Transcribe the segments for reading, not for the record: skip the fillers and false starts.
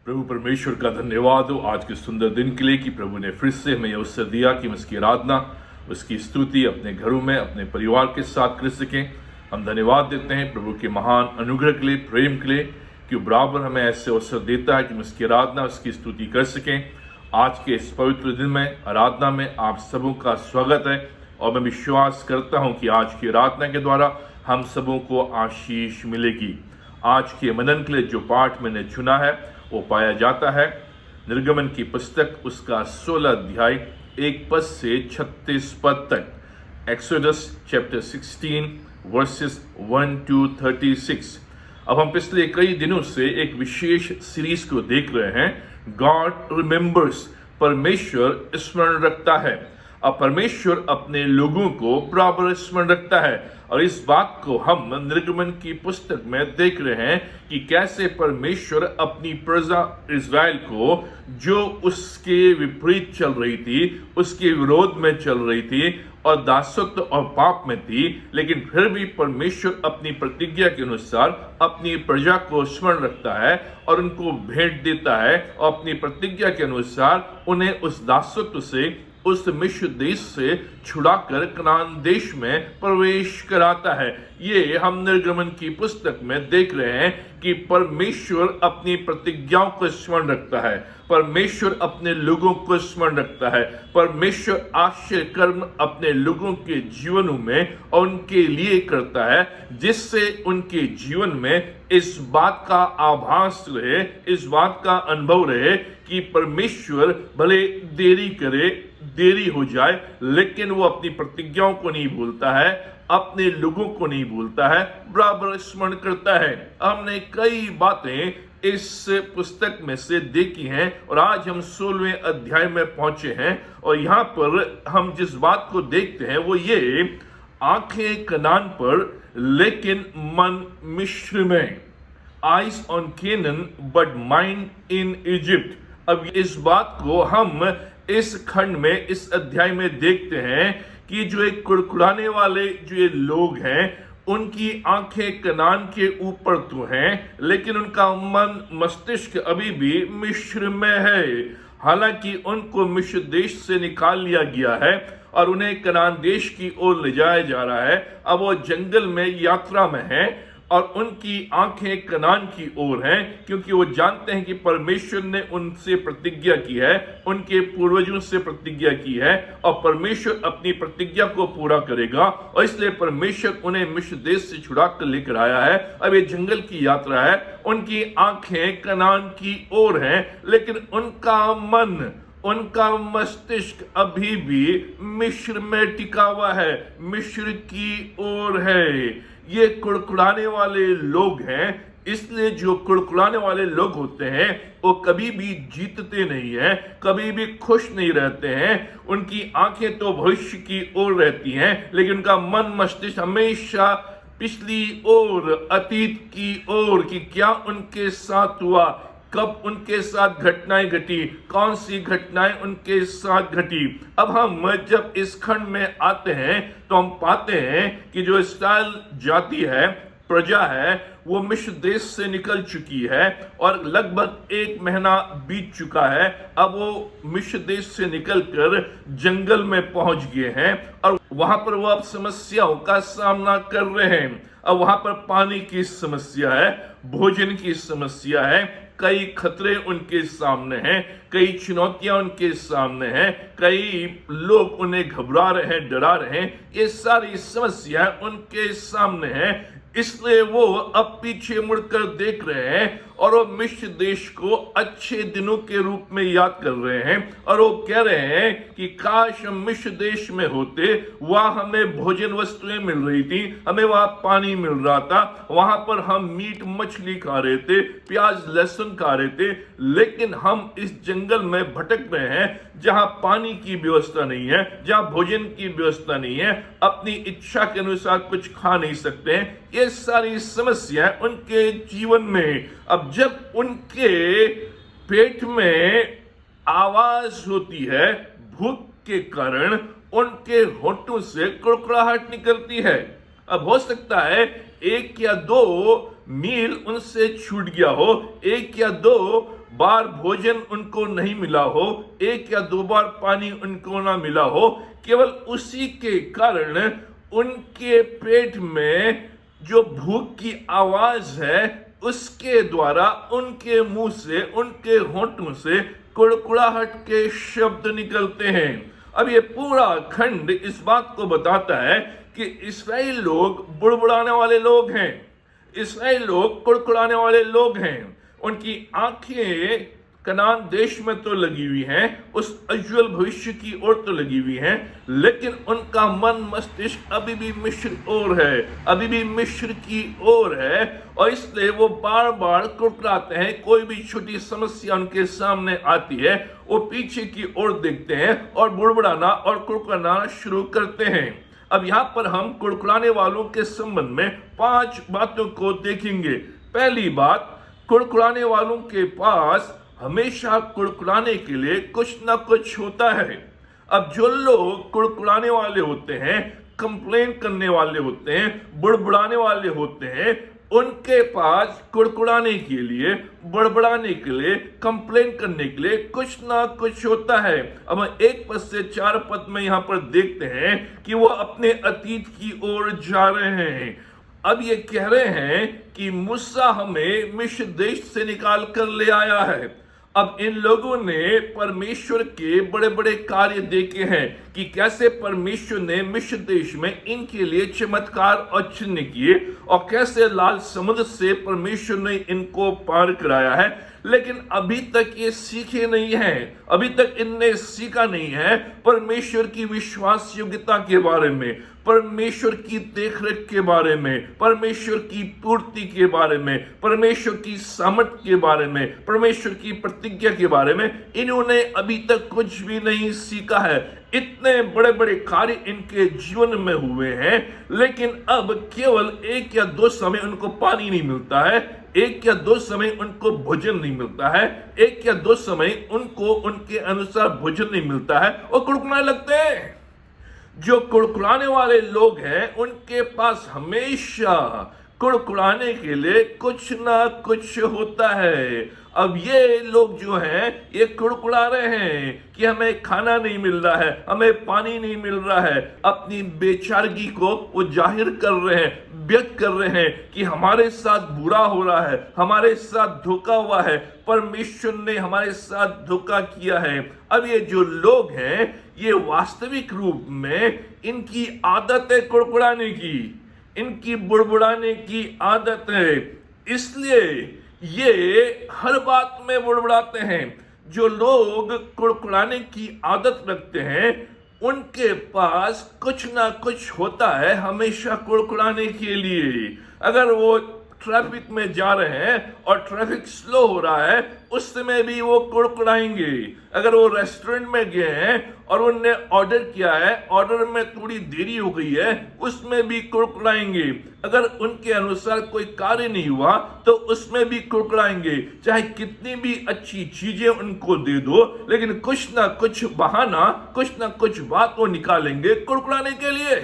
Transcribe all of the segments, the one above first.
प्रभु परमेश्वर का धन्यवाद हो आज के सुंदर दिन के लिए कि प्रभु ने फिर से हमें अवसर दिया कि हम उसकी आराधना, उसकी स्तुति अपने घरों में अपने परिवार के साथ कर सकें। हम धन्यवाद देते हैं प्रभु के महान अनुग्रह के लिए, प्रेम के लिए, कि बराबर हमें ऐसे अवसर देता है कि हम उसकी आराधना, उसकी स्तुति कर सकें। आज के इस पवित्र दिन में, आराधना में आप सबों का स्वागत है और मैं विश्वास करता हूँ कि आज की आराधना के द्वारा हम सबों को आशीष मिलेगी। आज के मनन के लिए जो पाठ मैंने चुना है वो पाया जाता है निर्गमन की पुस्तक, उसका 16 अध्याय 1 पद से 36 पद तक। Exodus chapter 16 versus 1 to 36। अब हम पिछले कई दिनों से एक विशेष सीरीज को देख रहे हैं, गॉड रिमेंबर्स, परमेश्वर स्मरण रखता है। अब परमेश्वर अपने लोगों को बराबर स्मरण रखता है और इस बात को हम निर्गमन की पुस्तक में देख रहे हैं कि कैसे परमेश्वर अपनी प्रजा इज़राइल को, जो उसके विपरीत चल रही थी, उसके विरोध में चल रही थी और दासत्व और पाप में थी, लेकिन फिर भी परमेश्वर अपनी प्रतिज्ञा के अनुसार अपनी प्रजा को स्मरण रखता है और उनको भेंट देता है और अपनी प्रतिज्ञा के अनुसार उन्हें उस दासत्व से, उस मिस्र देश से छुड़ाकर कनान देश में प्रवेश कराता है। ये हम निर्गमन की पुस्तक में देख रहे हैं कि परमेश्वर अपनी प्रतिज्ञाओं को स्मरण रखता है, परमेश्वर अपने लोगों को स्मरण रखता है, परमेश्वर आश्चर्य कर्म अपने लोगों के जीवनों में और उनके लिए करता है, जिससे उनके जीवन में इस बात का आभास रहे, इस बात का अनुभव रहे कि परमेश्वर भले देरी करे, देरी हो जाए, लेकिन वो अपनी प्रतिज्ञाओं को नहीं भूलता है, अपने लोगों को नहीं भूलता है, बराबर स्मरण करता है। हमने कई बातें इस पुस्तक में से देखी हैं और आज हम 16वें अध्याय में पहुंचे हैं और यहाँ पर हम जिस बात को देखते हैं वो ये, आंखें कनान पर लेकिन मन मिस्र में, eyes on Canaan but mind in Egypt. अब इस बात को हम इस खंड में, इस अध्याय में देखते हैं कि जो एक कुड़कुड़ाने वाले जो ये लोग हैं, उनकी आंखें कनान के ऊपर तो हैं, लेकिन उनका मन मस्तिष्क अभी भी मिस्र में है। हालांकि उनको मिस्र देश से निकाल लिया गया है और उन्हें कनान देश की ओर ले जाया जा रहा है। अब वो जंगल में यात्रा में है और उनकी आंखें कनान की ओर हैं, क्योंकि वो जानते हैं कि परमेश्वर ने उनसे प्रतिज्ञा की है, उनके पूर्वजों से प्रतिज्ञा की है और परमेश्वर अपनी प्रतिज्ञा को पूरा करेगा और इसलिए परमेश्वर उन्हें मिस्र देश से छुड़ा कर लेकर आया है। अब ये जंगल की यात्रा है, उनकी आंखें कनान की ओर हैं, लेकिन उनका मन, उनका मस्तिष्क अभी भी मिस्र में टिका हुआ है, मिस्र की ओर है। ये कुड़कुड़ाने वाले लोग हैं, इसलिए जो कुड़कुड़ाने वाले लोग होते हैं वो कभी भी जीतते नहीं हैं, कभी भी खुश नहीं रहते हैं। उनकी आंखें तो भविष्य की ओर रहती हैं, लेकिन उनका मन मस्तिष्क हमेशा पिछली ओर, अतीत की ओर, कि क्या उनके साथ हुआ, कब उनके साथ घटनाएं घटी, कौन सी घटनाएं उनके साथ घटी। अब हम जब इस खंड में आते हैं तो हम पाते हैं कि जो इस्राएल जाति है, प्रजा है, वो मिस्र देश से निकल चुकी है और लगभग 1 महीना बीत चुका है। अब वो मिस्र देश से निकलकर जंगल में पहुंच गए हैं और वहां पर वो अब समस्याओं का सामना कर रहे हैं। अब वहां पर पानी की समस्या है, भोजन की समस्या है, कई खतरे उनके सामने हैं, कई चुनौतियां उनके सामने हैं, कई लोग उन्हें घबरा रहे हैं, डरा रहे हैं। ये सारी समस्याएं उनके सामने हैं, इसलिए वो अब पीछे मुड़कर देख रहे हैं और वो मिस्र देश को अच्छे दिनों के रूप में याद कर रहे हैं और वो कह रहे हैं कि काश हम मिस्र देश में होते, वहां हमें भोजन वस्तुएं मिल रही थी, हमें वहां पानी मिल रहा था, वहां पर हम मीट मछली खा रहे थे, प्याज लहसुन खा रहे थे, लेकिन हम इस जंगल में भटक रहे हैं जहां पानी की व्यवस्था नहीं है, जहां भोजन की व्यवस्था नहीं है, अपनी इच्छा के अनुसार कुछ खा नहीं सकते हैं। ये सारी समस्या उनके जीवन में, अब जब उनके पेट में आवाज होती है भूख के कारण, उनके होठों से कुड़कुड़ाहट निकलती है। अब हो सकता है एक या दो मील उनसे छूट गया हो, एक या दो बार भोजन उनको नहीं मिला हो, एक या दो बार पानी उनको ना मिला हो, केवल उसी के कारण उनके पेट में जो भूख की आवाज है उसके द्वारा उनके मुंह से, उनके होठों से कुड़कुड़ाहट के शब्द निकलते हैं। अब ये पूरा खंड इस बात को बताता है कि इस्राएल लोग बुड़बुड़ाने वाले लोग हैं, इस्राएल लोग कुड़कुड़ाने वाले लोग हैं। उनकी आंखें कनान देश में तो लगी हुई हैं, उस उज्जवल भविष्य की ओर तो लगी हुई हैं, लेकिन उनका मन मस्तिष्क अभी भी मिस्र ओर है, अभी भी मिस्र की ओर है, और इसलिए वो बार बार कुड़कुड़ाते हैं। कोई भी छोटी समस्या उनके सामने आती है, वो पीछे की ओर देखते हैं और बुड़बुड़ाना और कुड़कुड़ाना शुरू करते हैं। अब यहाँ पर हम कुड़कुड़ाने वालों के संबंध में 5 बातों को देखेंगे। पहली बात, कुड़कुड़ाने वालों के पास हमेशा कुड़कुड़ाने के लिए कुछ ना कुछ होता है। अब जो लोग कुड़कुड़ाने वाले होते हैं, कंप्लेन करने वाले होते हैं, बुड़बुड़ाने वाले होते हैं, उनके पास कुड़कुड़ाने के लिए, बड़बड़ाने के लिए, कंप्लेन करने के लिए कुछ ना कुछ होता है। अब हम 1 पद से 4 पद में यहां पर देखते हैं कि वो अपने अतीत की ओर जा रहे हैं। अब ये कह रहे हैं कि मूसा हमें मिस्र देश से निकाल कर ले आया है। अब इन लोगों ने परमेश्वर के बड़े बड़े कार्य देखे हैं कि कैसे परमेश्वर ने मिस्र देश में इनके लिए चमत्कार और चिन्ह किए, और कैसे लाल समुद्र से परमेश्वर ने इनको पार कराया है। लेकिन अभी तक ये सीखे नहीं हैं, अभी तक इनने सीखा नहीं है परमेश्वर की विश्वास योग्यता के बारे में, परमेश्वर की देखरेख के बारे में, परमेश्वर की पूर्ति के बारे में, परमेश्वर की सामर्थ के बारे में, परमेश्वर की प्रतिज्ञा के बारे में इन्होंने अभी तक कुछ भी नहीं सीखा है। इतने बड़े बड़े कार्य इनके जीवन में हुए हैं, लेकिन अब केवल 1 या 2 समय उनको पानी नहीं मिलता है, 1 या 2 समय उनको भोजन नहीं मिलता है, 1 या 2 समय उनको उनके अनुसार भोजन नहीं मिलता है, और कुड़कुड़ाने लगते हैं। जो कुड़कुड़ाने वाले लोग हैं उनके पास हमेशा कुड़कुड़ाने के लिए कुछ ना कुछ होता है। अब ये लोग जो हैं ये कुड़कुड़ा रहे हैं कि हमें खाना नहीं मिल रहा है, हमें पानी नहीं मिल रहा है, अपनी बेचारगी को वो जाहिर कर रहे हैं, व्यक्त कर रहे हैं कि हमारे साथ बुरा हो रहा है, हमारे साथ धोखा हुआ है, परमेश्वर ने हमारे साथ धोखा किया है। अब ये जो लोग हैं ये वास्तविक रूप में इनकी आदत है कुड़कुड़ाने की, इनकी बुड़बुड़ाने की आदत है, इसलिए ये हर बात में बुड़बुड़ाते हैं। जो लोग कुड़कुड़ाने की आदत रखते हैं उनके पास कुछ ना कुछ होता है हमेशा कुड़कुड़ाने के लिए। अगर वो ट्रैफिक में जा रहे हैं और ट्रैफिक स्लो हो रहा है उस समय भी वो कुड़कुड़ाएंगे। अगर वो रेस्टोरेंट में गए हैं और उनने ऑर्डर किया है, ऑर्डर में थोड़ी देरी हो गई है, उसमें भी कुड़कुड़ाएंगे। अगर उनके अनुसार कोई कार्य नहीं हुआ तो उसमें भी कुड़कुड़ाएंगे। चाहे कितनी भी अच्छी चीजें उनको दे दो, लेकिन कुछ ना कुछ बहाना, कुछ ना कुछ बात वो निकालेंगे कुड़कुड़ाने के लिए।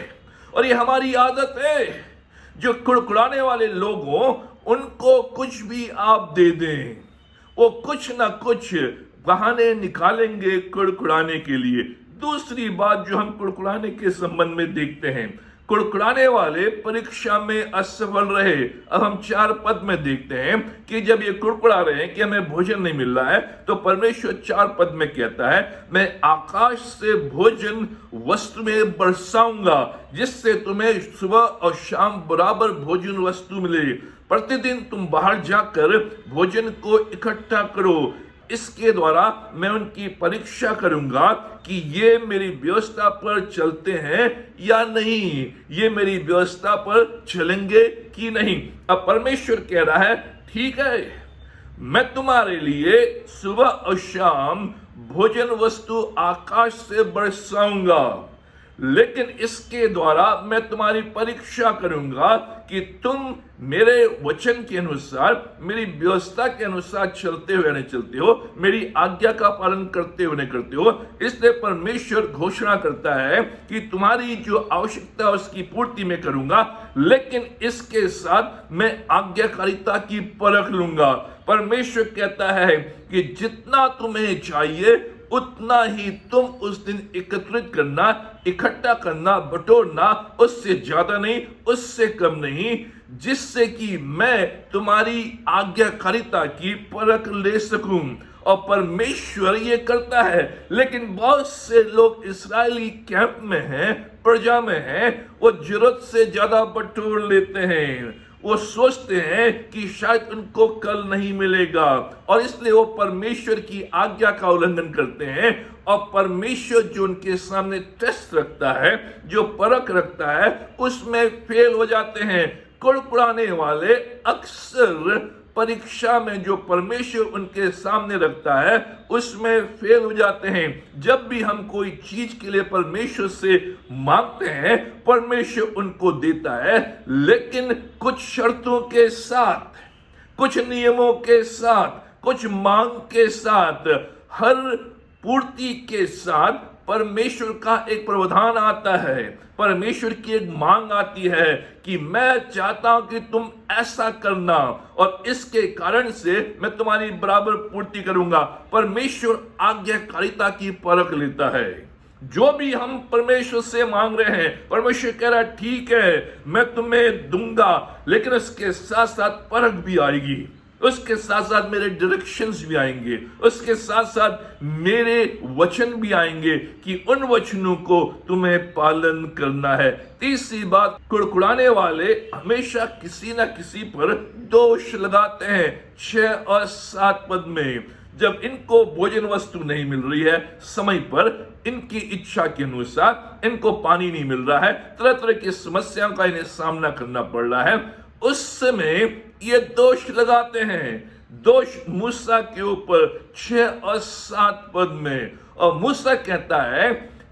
और ये हमारी आदत है। जो कुड़कुड़ाने वाले लोग हो उनको कुछ भी आप दे दें, वो कुछ ना कुछ बहाने निकालेंगे कुड़कुड़ाने के लिए। दूसरी बात जो हम कुड़कुड़ाने के संबंध में देखते हैं, कुड़कुड़ाने वाले परीक्षा में असफल रहे। अब हम 4 पद में देखते हैं कि जब ये कुड़कुड़ा रहे हैं कि हमें भोजन नहीं मिल रहा है, तो परमेश्वर 4 पद में कहता है, मैं आकाश से भोजन वस्तु में बरसाऊंगा जिससे तुम्हें सुबह और शाम बराबर भोजन वस्तु मिले। प्रतिदिन तुम बाहर जाकर भोजन को इकट्ठा करो, इसके द्वारा मैं उनकी परीक्षा करूंगा कि ये मेरी व्यवस्था पर चलते हैं या नहीं, ये मेरी व्यवस्था पर चलेंगे कि नहीं। अब परमेश्वर कह रहा है ठीक है, मैं तुम्हारे लिए सुबह और शाम भोजन वस्तु आकाश से बरसाऊंगा, लेकिन इसके द्वारा मैं तुम्हारी परीक्षा करूंगा कि तुम मेरे वचन के अनुसार, मेरी व्यवस्था के अनुसार चलते हुए नहीं चलते हो, मेरी आज्ञा का पालन करते हुए नहीं करते हो। इसलिए परमेश्वर घोषणा करता है कि तुम्हारी जो आवश्यकता है उसकी पूर्ति मैं करूंगा, लेकिन इसके साथ मैं आज्ञाकारिता की परख लूंगा। परमेश्वर कहता है कि जितना तुम्हें चाहिए उतना ही तुम उस दिन एकत्रित करना, इकट्ठा करना, बटोरना, उससे ज्यादा नहीं, उससे कम नहीं, जिससे कि मैं तुम्हारी आज्ञाकारिता की परख ले सकूं। और परमेश्वर ये करता है, लेकिन बहुत से लोग इस्राएली कैंप में हैं, प्रजा में हैं, वो जरूरत से ज्यादा बटोर लेते हैं। वो सोचते हैं कि शायद उनको कल नहीं मिलेगा, और इसलिए वो परमेश्वर की आज्ञा का उल्लंघन करते हैं। और परमेश्वर जो उनके सामने टेस्ट रखता है, जो परख रखता है, उसमें फेल हो जाते हैं। कुड़कुड़ाने वाले अक्सर परीक्षा में जो परमेश्वर उनके सामने रखता है उसमें फेल हो जाते हैं। जब भी हम कोई चीज के लिए परमेश्वर से मांगते हैं, परमेश्वर उनको देता है, लेकिन कुछ शर्तों के साथ, कुछ नियमों के साथ, कुछ मांग के साथ, हर पूर्ति के साथ परमेश्वर का एक प्रावधान आता है। परमेश्वर की एक मांग आती है कि मैं चाहता हूं कि तुम ऐसा करना, और इसके कारण से मैं तुम्हारी बराबर पूर्ति करूंगा। परमेश्वर आज्ञाकारिता की परख लेता है। जो भी हम परमेश्वर से मांग रहे हैं, परमेश्वर कह रहा है ठीक है मैं तुम्हें दूंगा, लेकिन इसके साथ साथ परख भी आएगी, उसके साथ साथ मेरे डायरेक्शंस भी आएंगे, उसके साथ साथ मेरे वचन भी आएंगे कि उन वचनों को तुम्हें पालन करना है। तीसरी बात, कुड़कुड़ाने वाले हमेशा किसी ना किसी पर दोष लगाते हैं। 6 और 7 पद में, जब इनको भोजन वस्तु नहीं मिल रही है समय पर, इनकी इच्छा के अनुसार, इनको पानी नहीं मिल रहा है, तरह तरह की समस्याओं का इन्हें सामना करना पड़ रहा है, उस समय ये दोष लगाते हैं। दोष मूसा के ऊपर 6 और 7 पद में, और मूसा कहता है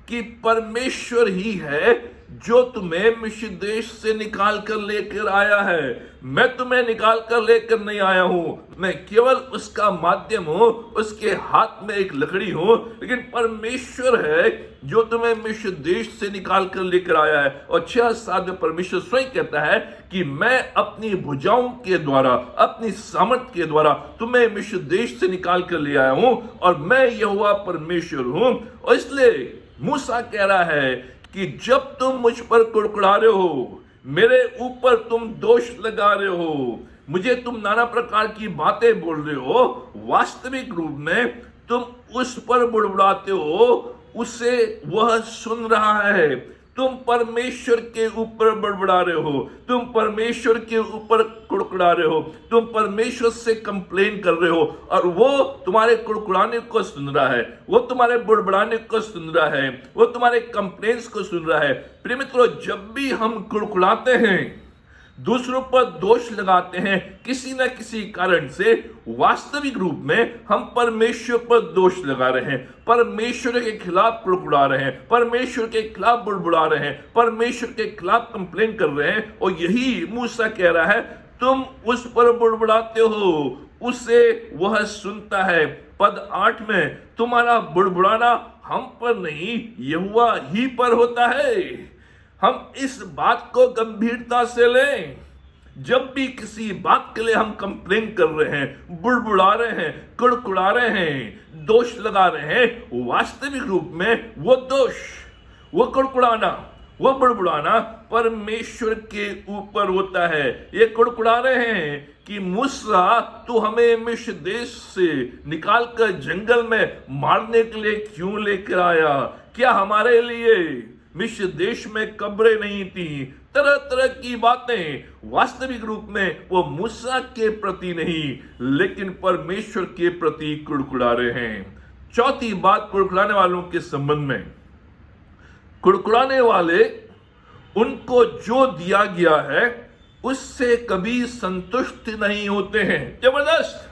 कि परमेश्वर ही है जो तुम्हें मिस्र देश से निकाल कर लेकर आया है। मैं तुम्हें निकाल कर लेकर नहीं आया हूं, मैं केवल उसका माध्यम हूं, उसके हाथ में एक लकड़ी हूं, लेकिन परमेश्वर है जो तुम्हें मिस्र देश से निकाल कर लेकर आया है। और 6-7 में परमेश्वर स्वयं कहता है कि मैं अपनी भुजाओं के द्वारा, अपनी सामर्थ्य के द्वारा तुम्हें मिस्र देश से निकाल कर ले आया हूं, और मैं यहोवा परमेश्वर हूं। और इसलिए मूसा कह रहा है कि जब तुम मुझ पर कुड़कुड़ा रहे हो, मेरे ऊपर तुम दोष लगा रहे हो, मुझे तुम नाना प्रकार की बातें बोल रहे हो, वास्तविक रूप में तुम उस पर बुड़बुड़ाते हो, उसे वह सुन रहा है। तुम परमेश्वर के ऊपर बड़बड़ा रहे हो, तुम परमेश्वर के ऊपर कुड़कुड़ा रहे हो, तुम परमेश्वर से कंप्लेन कर रहे हो, और वो तुम्हारे कुड़कुड़ाने को सुन रहा है, वो तुम्हारे बुड़बड़ाने को सुन रहा है, वो तुम्हारे कंप्लेन्स को सुन रहा है। प्रिय मित्रों, जब भी हम कुड़कुड़ाते हैं, दूसरों पर दोष लगाते हैं किसी न किसी कारण से, वास्तविक रूप में हम परमेश्वर पर दोष लगा रहे हैं, परमेश्वर के खिलाफ कुड़कुड़ा रहे हैं, परमेश्वर के खिलाफ बुड़बुड़ा रहे हैं, परमेश्वर के खिलाफ कंप्लेन कर रहे हैं। और यही मूसा कह रहा है, तुम उस पर बुड़बुड़ाते हो, उसे वह सुनता है। पद 8 में, तुम्हारा बुड़बुड़ाना हम पर नहीं यहोवा ही पर होता है। हम इस बात को गंभीरता से लें। जब भी किसी बात के लिए हम कंप्लेन कर रहे हैं, बुड़बुड़ा रहे हैं, कुड़कुड़ा रहे हैं, दोष लगा रहे हैं, वास्तविक रूप में वो दोष, वो कुड़कुड़ाना, वो बुड़बुड़ाना परमेश्वर के ऊपर होता है। ये कुड़कुड़ा रहे हैं कि मूसा, तू हमें मिस्र देश से निकालकर जंगल में मारने के लिए क्यों लेकर आया? क्या हमारे लिए मिस्र देश में कब्रें नहीं थी, तरह तरह की बातें वास्तविक रूप में वो मूसा के प्रति नहीं लेकिन परमेश्वर के प्रति कुड़कुड़ा रहे हैं। चौथी बात कुड़कुड़ाने वालों के संबंध में, कुड़कुड़ाने वाले उनको जो दिया गया है उससे कभी संतुष्ट नहीं होते हैं। जबरदस्त।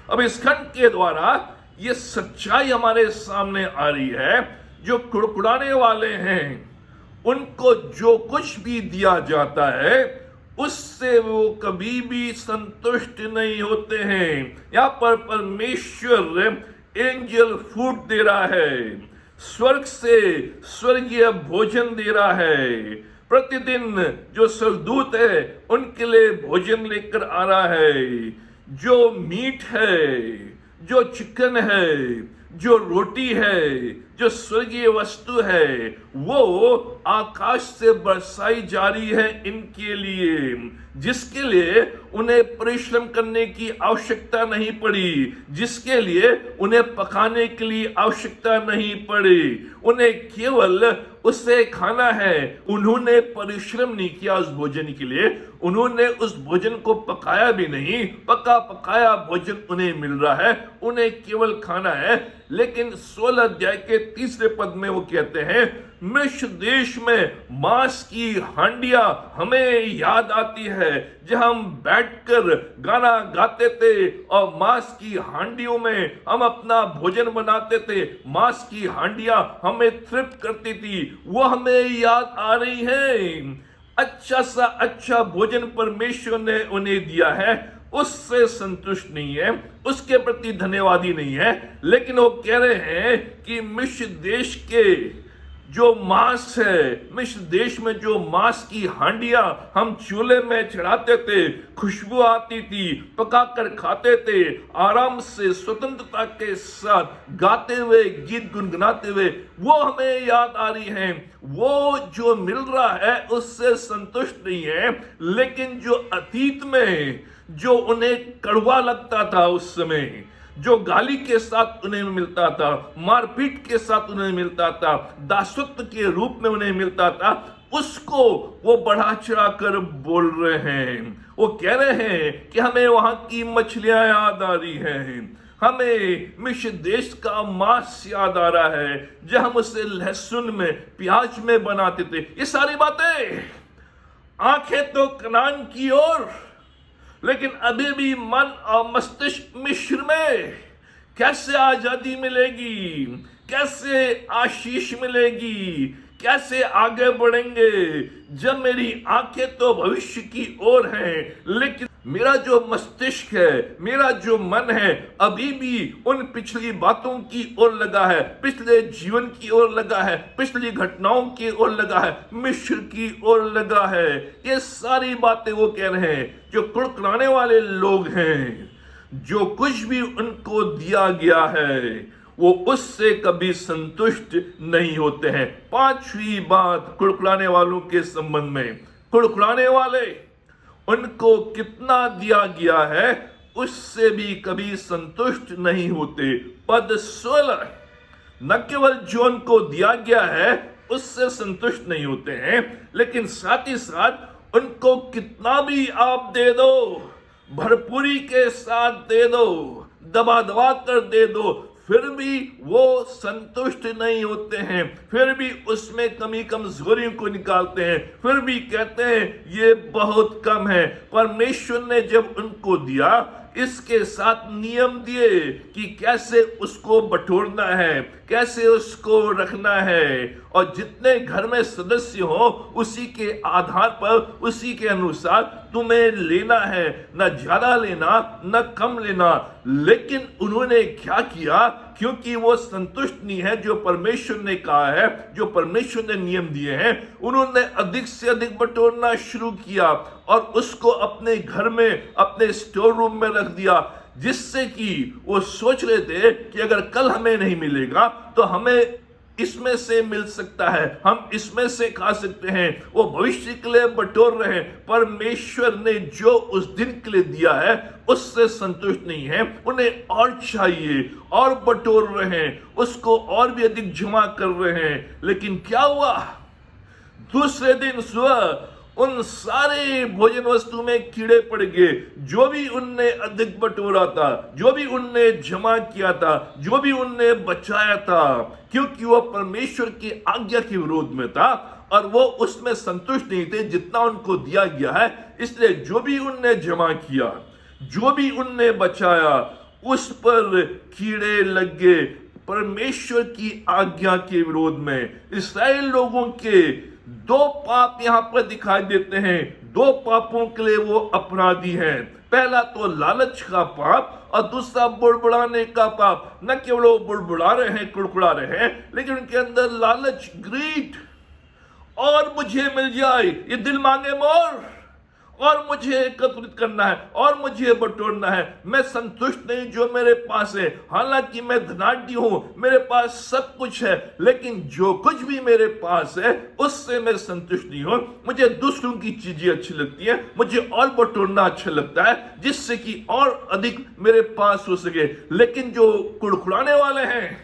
अब इस खंड के द्वारा ये सच्चाई हमारे सामने आ रही है, जो कुड़कुड़ाने वाले हैं उनको जो कुछ भी दिया जाता है उससे वो कभी भी संतुष्ट नहीं होते हैं। यहां पर परमेश्वर एंजल फूड दे रहा है, स्वर्ग से स्वर्गीय भोजन दे रहा है, प्रतिदिन जो स्वर्गदूत है उनके लिए भोजन लेकर आ रहा है। जो मीट है, जो चिकन है, जो रोटी है, जो स्वर्गीय वस्तु है वो आकाश से बरसाई जा रही है इनके लिए, जिसके लिए उन्हें परिश्रम करने की आवश्यकता नहीं पड़ी, जिसके लिए उन्हें पकाने के लिए आवश्यकता नहीं पड़ी, उन्हें केवल उसे खाना है। उन्होंने परिश्रम नहीं किया उस भोजन के लिए, उन्होंने उस भोजन को पकाया भी नहीं, पका पकाया भोजन उन्हें मिल रहा है, उन्हें केवल खाना है। लेकिन 16 अध्याय के 3 पद में वो कहते हैं, मिस्र देश में मांस की हांडियां हमें याद आती है, जहां हम बैठकर गाना गाते थे और मांस की हांडियों में हम अपना भोजन बनाते थे, मांस की हांडियां हमें तृप्त करती थी, वो हमें याद आ रही है। अच्छा सा अच्छा भोजन परमेश्वर ने उन्हें दिया है, उससे संतुष्ट नहीं है, उसके प्रति धन्यवादी नहीं है। लेकिन वो कह रहे हैं कि मिस्र देश के जो मांस है, मिस्र देश में जो मांस की हांडियां हम चूल्हे में चढ़ाते थे, खुशबू आती थी, पकाकर खाते थे, आराम से स्वतंत्रता के साथ गाते हुए, गीत गुनगुनाते हुए, वो हमें याद आ रही है। वो जो मिल रहा है उससे संतुष्ट नहीं है। लेकिन जो अतीत में जो उन्हें कड़वा लगता था, उस समय जो गाली के साथ उन्हें मिलता था, मारपीट के साथ उन्हें मिलता था, दासत्व के रूप में उन्हें मिलता था, उसको वो बढ़ा चढ़ा कर बोल रहे हैं। वो कह रहे हैं कि हमें वहां की मछलियां याद आ रही हैं, हमें मिस्र देश का मांस याद आ रहा है, जब हम उसे लहसुन में, प्याज में बनाते थे। ये सारी बातें, आंखें तो कनान की ओर, लेकिन अभी भी मन और मस्तिष्क मिस्र में। कैसे आजादी मिलेगी, कैसे आशीष मिलेगी, कैसे आगे बढ़ेंगे, जब मेरी आंखें तो भविष्य की ओर हैं, लेकिन मेरा जो मस्तिष्क है, मेरा जो मन है अभी भी उन पिछली बातों की ओर लगा है, पिछले जीवन की ओर लगा है, पिछली घटनाओं की ओर लगा है, मिस्र की ओर लगा है। ये सारी बातें वो कह रहे हैं। जो कुड़कुड़ाने वाले लोग हैं, जो कुछ भी उनको दिया गया है वो उससे कभी संतुष्ट नहीं होते हैं। पांचवी बात कुड़कुड़ाने वालों के संबंध में, कुड़कुड़ाने वाले उनको कितना दिया गया है उससे भी कभी संतुष्ट नहीं होते। पद 16, न केवल जो उनको दिया गया है उससे संतुष्ट नहीं होते हैं, लेकिन साथ ही साथ उनको कितना भी आप दे दो, भरपूरी के साथ दे दो, दबा दबा कर दे दो, फिर भी वो संतुष्ट नहीं होते हैं, फिर भी उसमें कमी कमजोरियों को निकालते हैं, फिर भी कहते हैं ये बहुत कम है। परमेश्वर ने जब उनको दिया, इसके साथ नियम दिए कि कैसे उसको बटोरना है, कैसे उसको रखना है, और जितने घर में सदस्य हो उसी के आधार पर, उसी के अनुसार तुम्हें लेना है, न ज्यादा लेना न कम लेना। लेकिन उन्होंने क्या किया, क्योंकि वो संतुष्ट नहीं है जो परमेश्वर ने कहा है, जो परमेश्वर ने नियम दिए हैं, उन्होंने अधिक से अधिक बटोरना शुरू किया और उसको अपने घर में, अपने स्टोर रूम में रख दिया, जिससे कि वो सोच रहे थे कि अगर कल हमें नहीं मिलेगा तो हमें इसमें से मिल सकता है, हम इसमें से खा सकते हैं। वो भविष्य के लिए बटोर रहे हैं। परमेश्वर ने जो उस दिन के लिए दिया है उससे संतुष्ट नहीं है, उन्हें और चाहिए, और बटोर रहे हैं, उसको और भी अधिक जमा कर रहे हैं। लेकिन क्या हुआ, दूसरे दिन सुबह उन सारे भोजन वस्तु में कीड़े पड़ गए। जो भी उनने अधिक बटोरा था, जो भी उनने जमा किया था, जो भी उनने बचाया था, क्योंकि वह परमेश्वर की आज्ञा के विरोध में था और वो उसमें संतुष्ट नहीं थे जितना उनको दिया गया है। इसलिए जो भी उनने जमा किया, जो भी उनने बचाया, उस पर कीड़े लग गए परमेश्वर की आज्ञा के विरोध में। इस्राएल लोगों के दो पाप यहां पर दिखाई देते हैं। दो पापों के लिए वो अपराधी हैं। पहला तो लालच का पाप और दूसरा बुड़बुड़ाने का पाप। न केवल वो बुड़बुड़ा रहे हैं, कुड़कुड़ा रहे हैं, लेकिन उनके अंदर लालच, ग्रीड, और मुझे मिल जाए, ये दिल मांगे मोर, और मुझे एकत्रित करना है और मुझे बटोरना है। मैं संतुष्ट नहीं जो मेरे पास है। हालांकि मैं धनाढ्य हूं, मेरे पास सब कुछ है, लेकिन जो कुछ भी मेरे पास है उससे मैं संतुष्ट नहीं हूं। मुझे दूसरों की चीजें अच्छी लगती है, मुझे और बटोरना अच्छा लगता है जिससे कि और अधिक मेरे पास हो सके। लेकिन जो कुड़कुड़ाने वाले हैं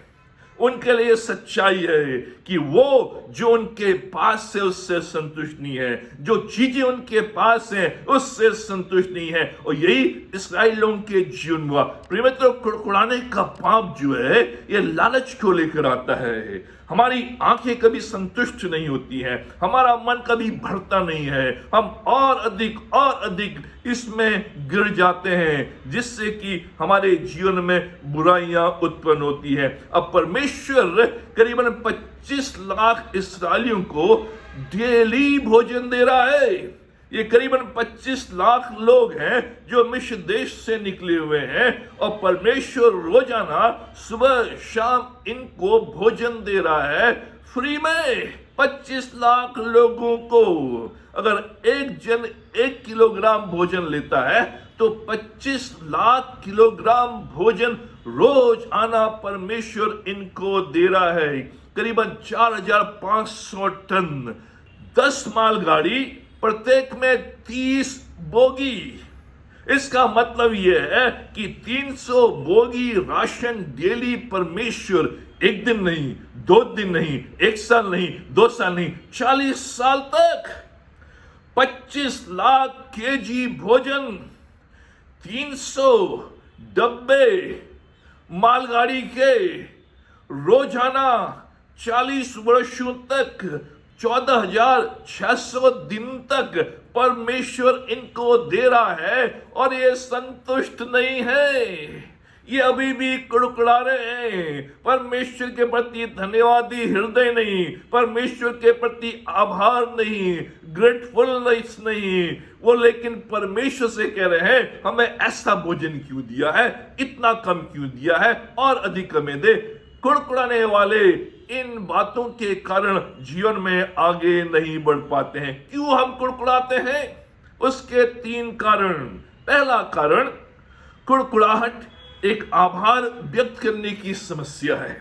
उनके लिए सच्चाई है कि वो जो उनके पास है उससे संतुष्ट नहीं है, जो चीजें उनके पास हैं उससे संतुष्ट नहीं है। और यही इस्राएल लोगों के जीवन हुआ। प्रिय मित्रों, कुड़कुड़ाने का पाप जो है ये लालच को लेकर आता है। हमारी आंखें कभी संतुष्ट नहीं होती हैं, हमारा मन कभी भरता नहीं है, हम और अधिक इसमें गिर जाते हैं, जिससे कि हमारे जीवन में बुराइयां उत्पन्न होती है। अब परमेश्वर करीबन 25 लाख इस्राएलियों को डेली भोजन दे रहा है। ये करीबन 25 लाख लोग हैं जो मिस्र देश से निकले हुए हैं और परमेश्वर रोजाना सुबह शाम इनको भोजन दे रहा है फ्री में। 25 लाख लोगों को अगर एक जन 1 किलोग्राम भोजन लेता है तो 25 लाख किलोग्राम भोजन रोज आना परमेश्वर इनको दे रहा है। करीबन 4500 टन, 10 मालगाड़ी, प्रत्येक में 30 बोगी। इसका मतलब यह है कि 300 बोगी राशन डेली परमेश्वर एक दिन नहीं, 2 दिन नहीं, 1 साल नहीं, 2 साल नहीं, 40 साल तक 25 लाख केजी भोजन, 300 डब्बे मालगाड़ी के रोजाना 40 वर्षों तक 14,600 दिन तक परमेश्वर इनको दे रहा है और ये संतुष्ट नहीं है। ये अभी भी कुड़कुड़ा रहे हैं। परमेश्वर के प्रति धन्यवादी हृदय नहीं, परमेश्वर के प्रति आभार नहीं, ग्रेटफुलनेस नहीं। वो लेकिन परमेश्वर से कह रहे हैं हमें ऐसा भोजन क्यों दिया है, इतना कम क्यों दिया है, और अधिक हमें दे। कुड़कुड़ाने वाले इन बातों के कारण जीवन में आगे नहीं बढ़ पाते हैं। क्यों हम कुड़कुड़ाते हैं? उसके 3 कारण। पहला कारण, कुड़कुड़ाहट एक आभार व्यक्त करने की समस्या है।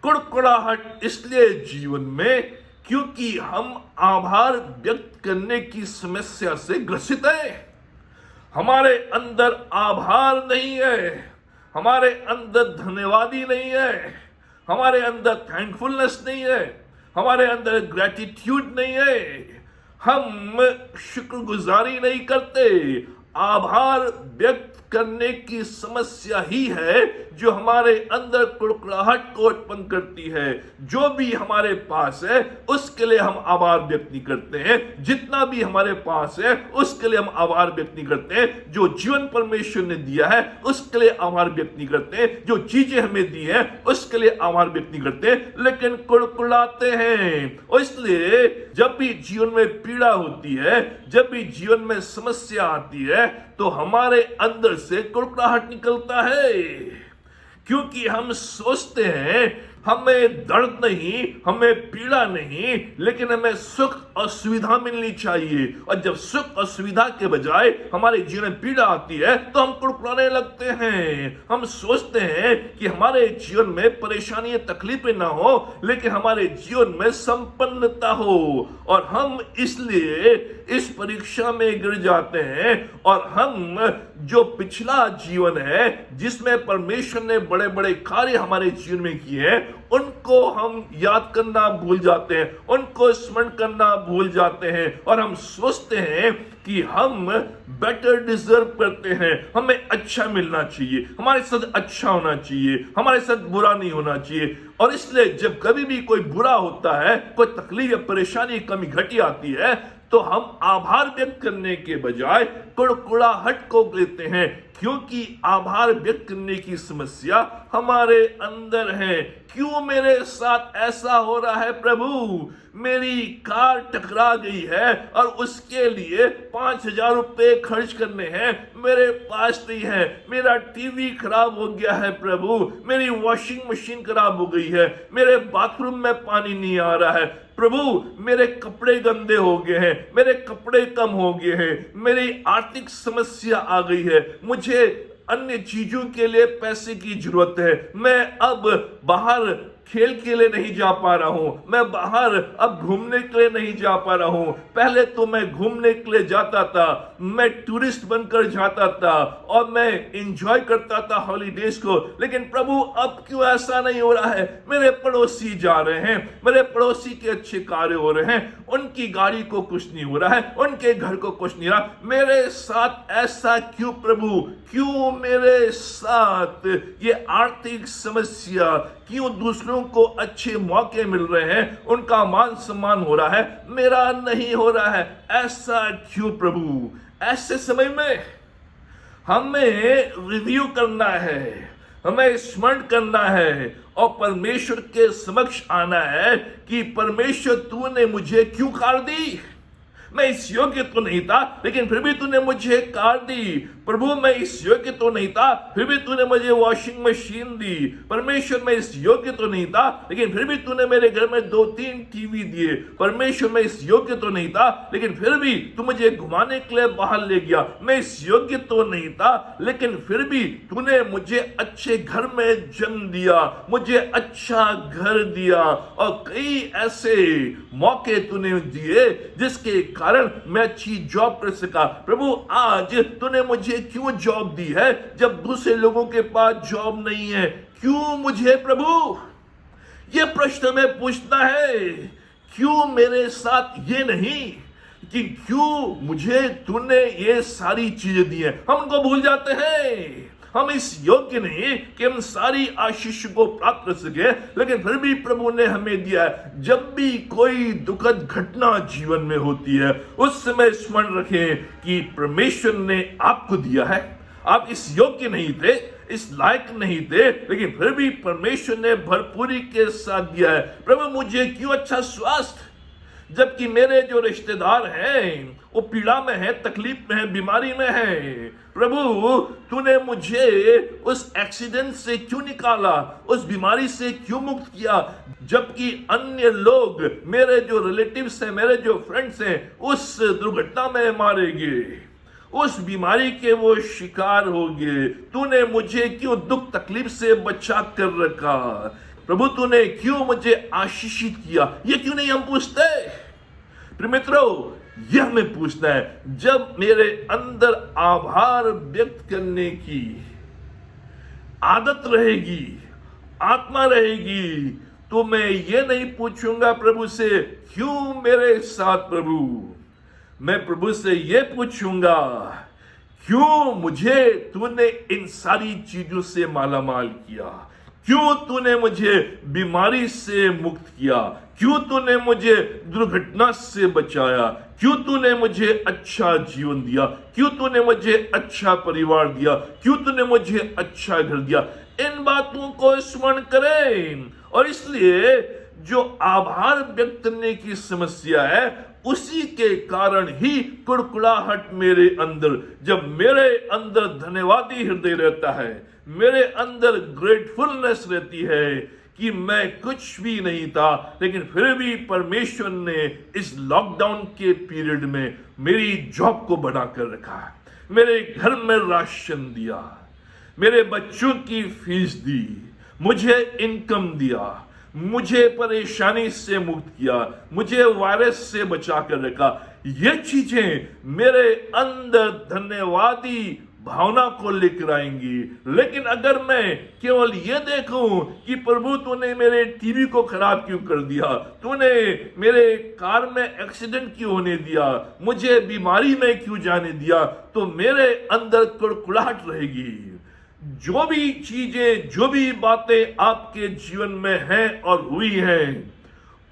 कुड़कुड़ाहट इसलिए जीवन में क्योंकि हम आभार व्यक्त करने की समस्या से ग्रसित हैं। हमारे अंदर आभार नहीं है, हमारे अंदर धन्यवादी नहीं है, हमारे अंदर थैंकफुलनेस नहीं है, हमारे अंदर ग्रेटिट्यूड नहीं है, हम शुक्रगुजारी नहीं करते। आभार व्यक्त करने की समस्या ही है जो हमारे अंदर कुड़कुड़ाहट को उत्पन्न करती है। जो भी हमारे पास है उसके लिए हम आभार व्यक्त नहीं करते हैं। जितना भी हमारे पास है उसके लिए हम आभार व्यक्त नहीं करते हैं। जो जीवन परमेश्वर ने दिया है उसके लिए आभार व्यक्त नहीं करते हैं। जो चीजें हमें दी है उसके लिए आभार व्यक्त नहीं करते, लेकिन कुड़कुड़ाते हैं। और इसलिए जब भी जीवन में पीड़ा होती है, जब भी जीवन में समस्या आती है, तो हमारे अंदर से कुड़कुड़ाहट निकलता है, क्योंकि हम सोचते हैं हमें दर्द नहीं, हमें पीड़ा नहीं, लेकिन हमें सुख और सुविधा मिलनी चाहिए। और जब सुख और सुविधा के बजाय हमारे जीवन में पीड़ा आती है तो हम कुड़कुड़ाने लगते हैं। हम सोचते हैं कि हमारे जीवन में परेशानी तकलीफें ना हो, लेकिन हमारे जीवन में संपन्नता हो। और हम इसलिए इस परीक्षा में गिर जाते हैं और हम जो पिछला जीवन है जिसमें परमेश्वर ने बड़े बड़े कार्य हमारे जीवन में किए हैं, उनको हम याद करना भूल जाते हैं, उनको स्मरण करना भूल जाते हैं और हम सोचते हैं कि हम बेटर डिजर्व करते हैं, हमें अच्छा मिलना चाहिए, हमारे साथ अच्छा होना चाहिए, हमारे साथ बुरा नहीं होना चाहिए। और इसलिए जब कभी भी कोई बुरा होता है, कोई तकलीफ या परेशानी कमी घटी आती है, तो हम आभार व्यक्त करने के बजाय कुड़कुड़ाहट को लेते हैं, क्योंकि आभार व्यक्त करने की समस्या हमारे अंदर है। क्यों मेरे साथ ऐसा हो रहा है प्रभु? मेरी कार टकरा गई है और उसके लिए 5,000 रुपए खर्च करने हैं, मेरे पास नहीं है। मेरा टीवी खराब हो गया है प्रभु, मेरी वॉशिंग मशीन खराब हो गई है, मेरे बाथरूम में पानी नहीं आ रहा है प्रभु, मेरे कपड़े गंदे हो गए हैं, मेरे कपड़े कम हो गए हैं, मेरी आर्थिक समस्या आ गई है, मुझे अन्य चीजों के लिए पैसे की जरूरत है, मैं अब बाहर खेल के लिए नहीं जा पा रहा हूं, मैं बाहर अब घूमने के लिए नहीं जा पा रहा हूं। पहले तो मैं घूमने के लिए जाता था, मैं टूरिस्ट बनकर जाता था और मैं एंजॉय करता था हॉलीडेज को, लेकिन प्रभु अब क्यों ऐसा नहीं हो रहा है? मेरे पड़ोसी जा रहे हैं, मेरे पड़ोसी के अच्छे कार्य हो रहे हैं, उनकी गाड़ी को कुछ नहीं हो रहा है, उनके घर को कुछ नहीं रहा, मेरे साथ ऐसा क्यों प्रभु? क्यों मेरे साथ ये आर्थिक समस्या? क्यों दूसरों को अच्छे मौके मिल रहे हैं, उनका मान सम्मान हो रहा है, मेरा नहीं हो रहा है? ऐसा क्यों प्रभु? ऐसे समय में हमें रिव्यू करना है, हमें स्मरण करना है और परमेश्वर के समक्ष आना है कि परमेश्वर तूने मुझे क्यों कार दी? मैं इस योग्य तो नहीं था, लेकिन फिर भी तूने मुझे कार दी। प्रभु मैं इस योग्य तो नहीं था, फिर भी तूने मुझे वॉशिंग मशीन दी। परमेश्वर मैं इस योग्य तो नहीं था, लेकिन फिर भी तूने मेरे घर में 2-3 टीवी दिए। परमेश्वर मैं इस योग्य तो नहीं था, लेकिन फिर भी तू मुझे घुमाने के लिए बाहर ले गया। मैं इस योग्य तो नहीं था, लेकिन फिर भी तूने मुझे अच्छे घर में जन्म दिया, मुझे अच्छा घर दिया और कई ऐसे मौके तूने दिए जिसके कारण मैं अच्छी जॉब कर सका। प्रभु आज तूने मुझे क्यों जॉब दी है जब दूसरे लोगों के पास जॉब नहीं है? क्यों मुझे प्रभु? ये प्रश्न में पूछना है। क्यों मेरे साथ ये नहीं कि क्यों मुझे तूने ये सारी चीजें दी है? हम उनको भूल जाते हैं। हम इस योग्य नहीं कि हम सारी आशीष को प्राप्त कर सके, लेकिन फिर भी प्रभु ने हमें दिया है। जब भी कोई दुखद घटना जीवन में होती है, उस समय स्मरण रखें कि परमेश्वर ने आपको दिया है। आप इस योग्य नहीं थे, इस लायक नहीं थे, लेकिन फिर भी परमेश्वर ने भरपूरी के साथ दिया है। प्रभु मुझे क्यों अच्छा स्वास्थ्य, जबकि मेरे जो रिश्तेदार हैं वो पीड़ा में है, तकलीफ में है, बीमारी में है। प्रभु तूने मुझे उस एक्सीडेंट से क्यों निकाला, उस बीमारी से क्यों मुक्त किया, जबकि अन्य लोग, मेरे जो रिलेटिव्स हैं, मेरे जो फ्रेंड्स हैं, उस दुर्घटना में मारे गए, उस बीमारी के वो शिकार हो गए। तूने मुझे क्यों दुख तकलीफ से बचा कर रखा? प्रभु तूने क्यों मुझे आशीषित किया? ये क्यों नहीं हम पूछते? प्रिय मित्रों, यह हमें पूछना है। जब मेरे अंदर आभार व्यक्त करने की आदत रहेगी, आत्मा रहेगी, तो मैं ये नहीं पूछूंगा प्रभु से क्यों मेरे साथ प्रभु। मैं प्रभु से ये पूछूंगा क्यों मुझे तूने इन सारी चीजों से मालामाल किया, क्यों तूने मुझे बीमारी से मुक्त किया, क्यों तूने मुझे दुर्घटना से बचाया, क्यों तूने मुझे अच्छा जीवन दिया, क्यों तूने मुझे अच्छा परिवार दिया, क्यों तूने मुझे अच्छा घर दिया। इन बातों को स्मरण करें। और इसलिए जो आभार व्यक्त करने की समस्या है, उसी के कारण ही कुड़कुड़ाहट मेरे अंदर, जब मेरे अंदर धन्यवादी हृदय रहता है, मेरे अंदर ग्रेटफुलनेस रहती है कि मैं कुछ भी नहीं था, लेकिन फिर भी परमेश्वर ने इस लॉकडाउन के पीरियड में मेरी जॉब को बढ़ाकर रखा, मेरे घर में राशन दिया, मेरे बच्चों की फीस दी, मुझे इनकम दिया, मुझे परेशानी से मुक्त किया, मुझे वायरस से बचा कर रखा। ये चीजें मेरे अंदर धन्यवादी भावना को लेकर आएंगी। लेकिन अगर मैं केवल ये देखूं कि प्रभु तूने मेरे टीवी को खराब क्यों कर दिया, तूने मेरे कार में एक्सीडेंट क्यों होने दिया, मुझे बीमारी में क्यों जाने दिया, तो मेरे अंदर कुड़कुड़ाहट रहेगी। जो भी चीजें, जो भी बातें आपके जीवन में हैं और हुई हैं,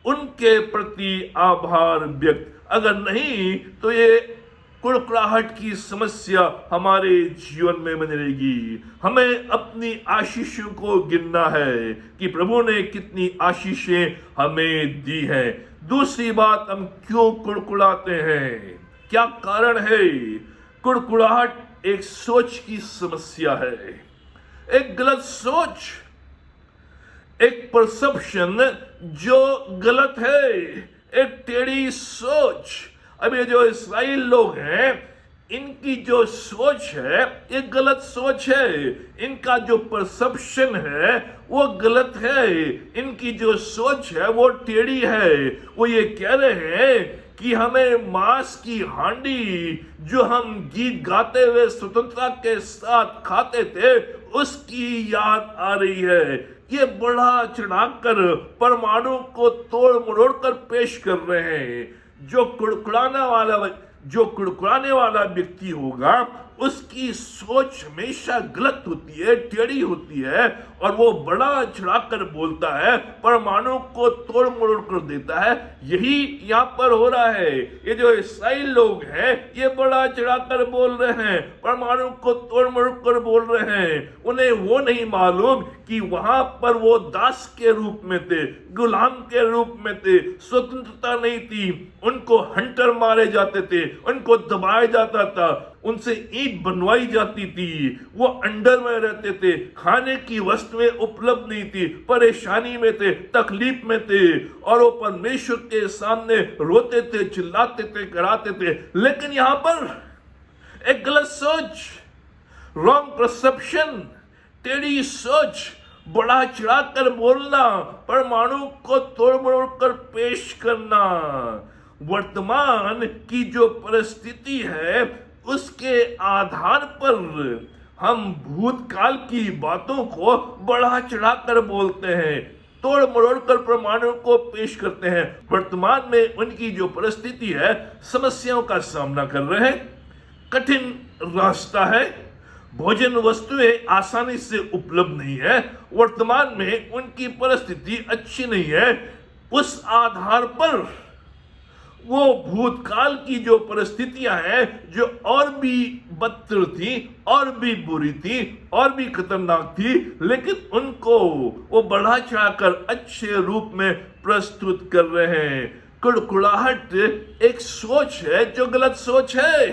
उनके प्रति आभार व्यक्त अगर नहीं तो ये कुड़कुड़ाहट की समस्या हमारे जीवन में बनी रहेगी। हमें अपनी आशीषों को गिनना है कि प्रभु ने कितनी आशीषें हमें दी है। दूसरी बात, हम क्यों कुड़कुड़ाते हैं, क्या कारण है? कुड़कुड़ाहट एक सोच की समस्या है, एक गलत सोच, एक परसेप्शन जो गलत है, एक टेढ़ी सोच। अब ये जो इस्राएल लोग हैं, इनकी जो सोच है ये गलत सोच है, इनका जो परसेप्शन है वो गलत है, इनकी जो सोच है वो टेढ़ी है। वो ये कह रहे हैं कि हमें मांस की हांडी जो हम गीत गाते हुए स्वतंत्रता के साथ खाते थे उसकी याद आ रही है। ये बढ़ा चढ़ाकर परमाणु को तोड़ मरोड़ कर पेश कर रहे हैं। जो कुड़कुड़ाने वाला व्यक्ति होगा उसकी सोच हमेशा गलत होती है, टेढ़ी होती है, और वो बड़ा चढ़ाकर बोलता है, परमाणु को तोड़ मरोड़ कर देता है। यही यहाँ पर हो रहा है। ये जो इस्राएल लोग हैं ये बड़ा चढ़ाकर बोल रहे हैं, परमाणु को तोड़ मरोड़ कर बोल रहे हैं। उन्हें वो नहीं मालूम कि वहां पर वो दास के रूप में थे, गुलाम के रूप में थे, स्वतंत्रता नहीं थी, उनको हंटर मारे जाते थे, उनको दबाया जाता था, उनसे ईंट बनवाई जाती थी, वो अंडर में रहते थे, खाने की वस्तुएं उपलब्ध नहीं थी, परेशानी में थे, तकलीफ में थे, और वो परमेश्वर के सामने रोते थे, चिल्लाते थे, कराते थे। लेकिन यहां पर एक गलत सोच, रॉन्ग परसेप्शन, टेढ़ी सोच, बढ़ा चढ़ाकर बोलना, परमाणु को तोड़ मरोड़ कर पेश करना। वर्तमान की जो परिस्थिति है उसके आधार पर हम भूतकाल की बातों को बढ़ा चढ़ाकर बोलते हैं, तोड़ मरोड़ कर परमाणु को पेश करते हैं। वर्तमान में उनकी जो परिस्थिति है, समस्याओं का सामना कर रहे हैं, कठिन रास्ता है, भोजन वस्तुएं आसानी से उपलब्ध नहीं है, वर्तमान में उनकी परिस्थिति अच्छी नहीं है। उस आधार पर वो भूतकाल की जो परिस्थितियां हैं जो और भी बदतर थी, और भी बुरी थी, और भी खतरनाक थी, लेकिन उनको वो बढ़ा चढ़ाकर अच्छे रूप में प्रस्तुत कर रहे हैं। कुड़कुड़ाहट एक सोच है जो गलत सोच है।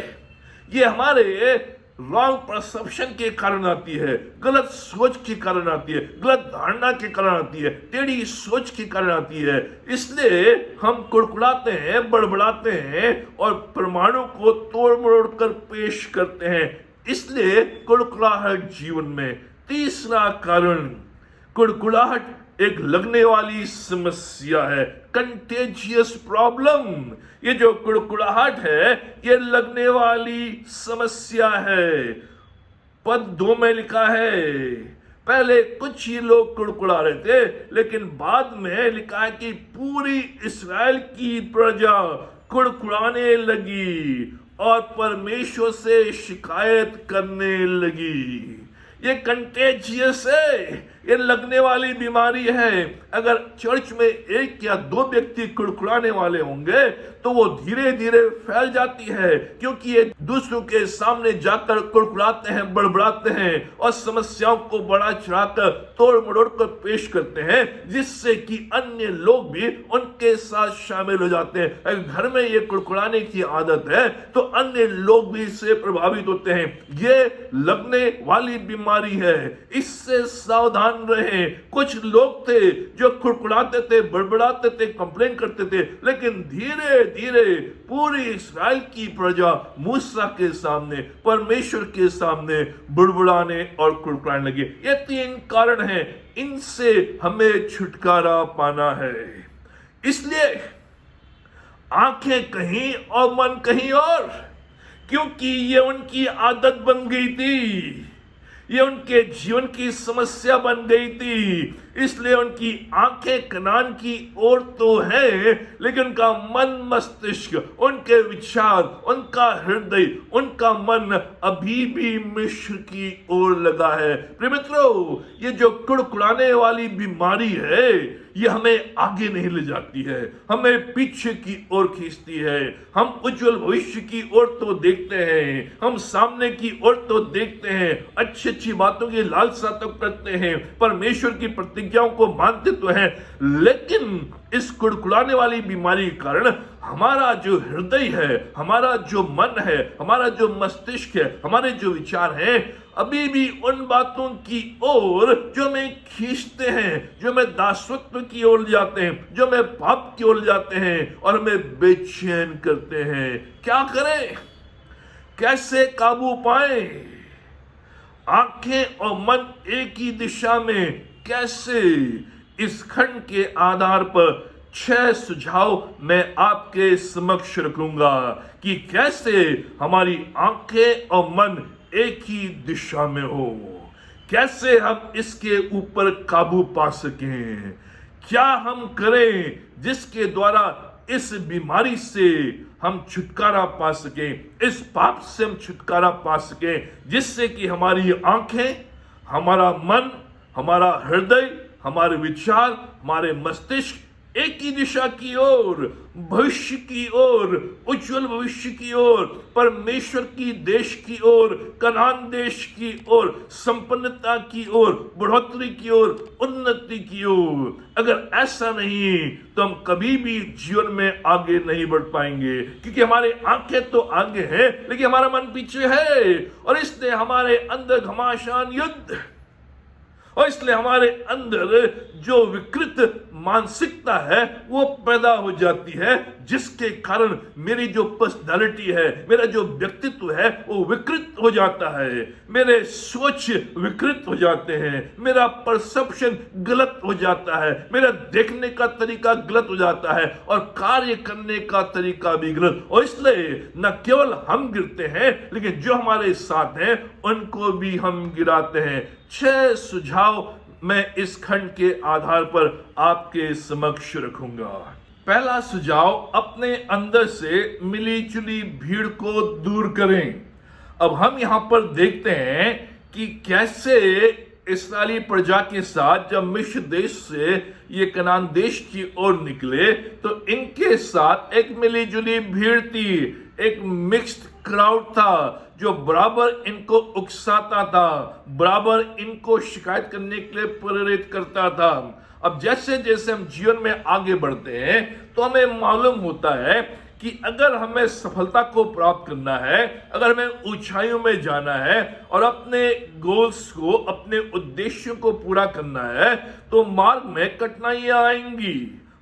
ये हमारे रॉन्ग परसेप्शन के कारण आती है, गलत सोच के कारण आती है, गलत धारणा के कारण आती है, टेढ़ी सोच के कारण आती है। इसलिए हम कुड़कुड़ाते हैं, बड़बड़ाते हैं और परमाणु को तोड़ मरोड़ कर पेश करते हैं। इसलिए कुड़कुड़ाहट जीवन में। तीसरा कारण, कुड़कुड़ाहट एक लगने वाली समस्या है, कंटेजियस प्रॉब्लम। ये जो कुड़कुड़ाहट है ये लगने वाली समस्या है। पद 2 में लिखा है, पहले कुछ ही लोग कुड़कुड़ा रहे थे, लेकिन बाद में लिखा है कि पूरी इस्राएल की प्रजा कुड़कुड़ाने लगी और परमेश्वर से शिकायत करने लगी। ये कंटेजियस है, ये लगने वाली बीमारी है। अगर चर्च में 1 या 2 व्यक्ति कुड़कुड़ाने वाले होंगे तो वो धीरे धीरे फैल जाती है, क्योंकि ये दूसरों के सामने जाकर कुड़कुड़ाते हैं, बड़बड़ाते हैं और समस्याओं को बढ़ा चढ़ाकर तोड़ मरोड़ कर पेश करते हैं, जिससे कि अन्य लोग भी उनके साथ शामिल हो जाते हैं। अगर घर में ये कुड़कुड़ाने की आदत है तो अन्य लोग भी इससे प्रभावित होते हैं। ये लगने वाली बीमारी है, इससे सावधान रहे। कुछ लोग थे जो कुड़कुड़ाते थे, बड़बड़ाते थे, कंप्लेन करते थे, लेकिन धीरे धीरे पूरी इस्राएल की प्रजा मूसा के सामने, परमेश्वर के सामने बुड़बुड़ाने और कुड़कुड़ाने लगे। ये 3 कारण हैं, इनसे हमें छुटकारा पाना है। इसलिए आंखें कहीं और मन कहीं और, क्योंकि ये उनकी आदत बन गई थी, ये उनके जीवन की समस्या बन गई थी। इसलिए उनकी आंखें कनान की ओर तो है, लेकिन उनका मन मस्तिष्क, उनके विचार, उनका हृदय, उनका मन अभी भी मिस्र की ओर लगा है। प्रिय मित्रों, ये जो कुड़कुड़ाने वाली बीमारी है, ये हमें आगे नहीं ले जाती है, हमें पीछे की ओर खींचती है। हम उज्जवल भविष्य की ओर तो देखते हैं, हम सामने की ओर तो देखते हैं, अच्छी अच्छी बातों की लालसा तो करते हैं, परमेश्वर की प्रतिज्ञाओं को मानते तो हैं, लेकिन इस कुड़कुड़ाने वाली बीमारी के कारण हमारा जो हृदय है, हमारा जो मन है, हमारा जो मस्तिष्क है, हमारे जो विचार हैं, अभी भी उन बातों की ओर जो हमें खींचते हैं, जो हमें दासत्व की ओर ले जाते हैं, जो हमें पाप की ओर ले जाते हैं और हमें बेचैन करते हैं। क्या करें, कैसे काबू पाएं? आंखें और मन एक ही दिशा में कैसे? इस खंड के आधार पर 6 सुझाव मैं आपके समक्ष रखूंगा कि कैसे हमारी आंखें और मन एक ही दिशा में हो, कैसे हम इसके ऊपर काबू पा सकें, क्या हम करें जिसके द्वारा इस बीमारी से हम छुटकारा पा सकें, इस पाप से हम छुटकारा पा सकें, जिससे कि हमारी आंखें, हमारा मन, हमारा हृदय, हमारे विचार, हमारे मस्तिष्क एक ही दिशा की ओर, भविष्य की ओर, उज्जवल भविष्य की ओर, परमेश्वर की देश की ओर, कनान देश की ओर, संपन्नता की ओर, बढ़ोतरी की ओर, उन्नति की ओर। अगर ऐसा नहीं तो हम कभी भी जीवन में आगे नहीं बढ़ पाएंगे, क्योंकि हमारे आंखें तो आगे हैं लेकिन हमारा मन पीछे है, और इसलिए हमारे अंदर घमासान युद्ध, और इसलिए हमारे अंदर जो विकृत मानसिकता है वो पैदा हो जाती है, जिसके कारण मेरी जो पर्सनालिटी है, मेरा जो व्यक्तित्व है वो विकृत हो जाता है, मेरे सोच विकृत हो जाते हैं, मेरा परसेप्शन गलत हो जाता है, मेरा देखने का तरीका गलत हो जाता है और कार्य करने का तरीका भी गलत। और इसलिए न केवल हम गिरते हैं लेकिन जो हमारे साथ हैं उनको भी हम गिराते हैं। 6 सुझाव मैं इस खंड के आधार पर आपके समक्ष रखूंगा। पहला सुझाव, अपने अंदर से मिली जुली भीड़ को दूर करें। अब हम यहां पर देखते हैं कि कैसे इस्राएली प्रजा के साथ जब मिस्र देश से ये कनान देश की ओर निकले तो इनके साथ एक मिली जुली भीड़ थी, एक मिक्स्ड क्राउड था जो बराबर इनको उकसाता था, बराबर इनको शिकायत करने के लिए प्रेरित करता था। अब जैसे जैसे हम जीवन में आगे बढ़ते हैं तो हमें मालूम होता है कि अगर हमें सफलता को प्राप्त करना है, अगर हमें ऊंचाइयों में जाना है और अपने गोल्स को, अपने उद्देश्यों को पूरा करना है, तो मार्ग में कठिनाइयां आएंगी,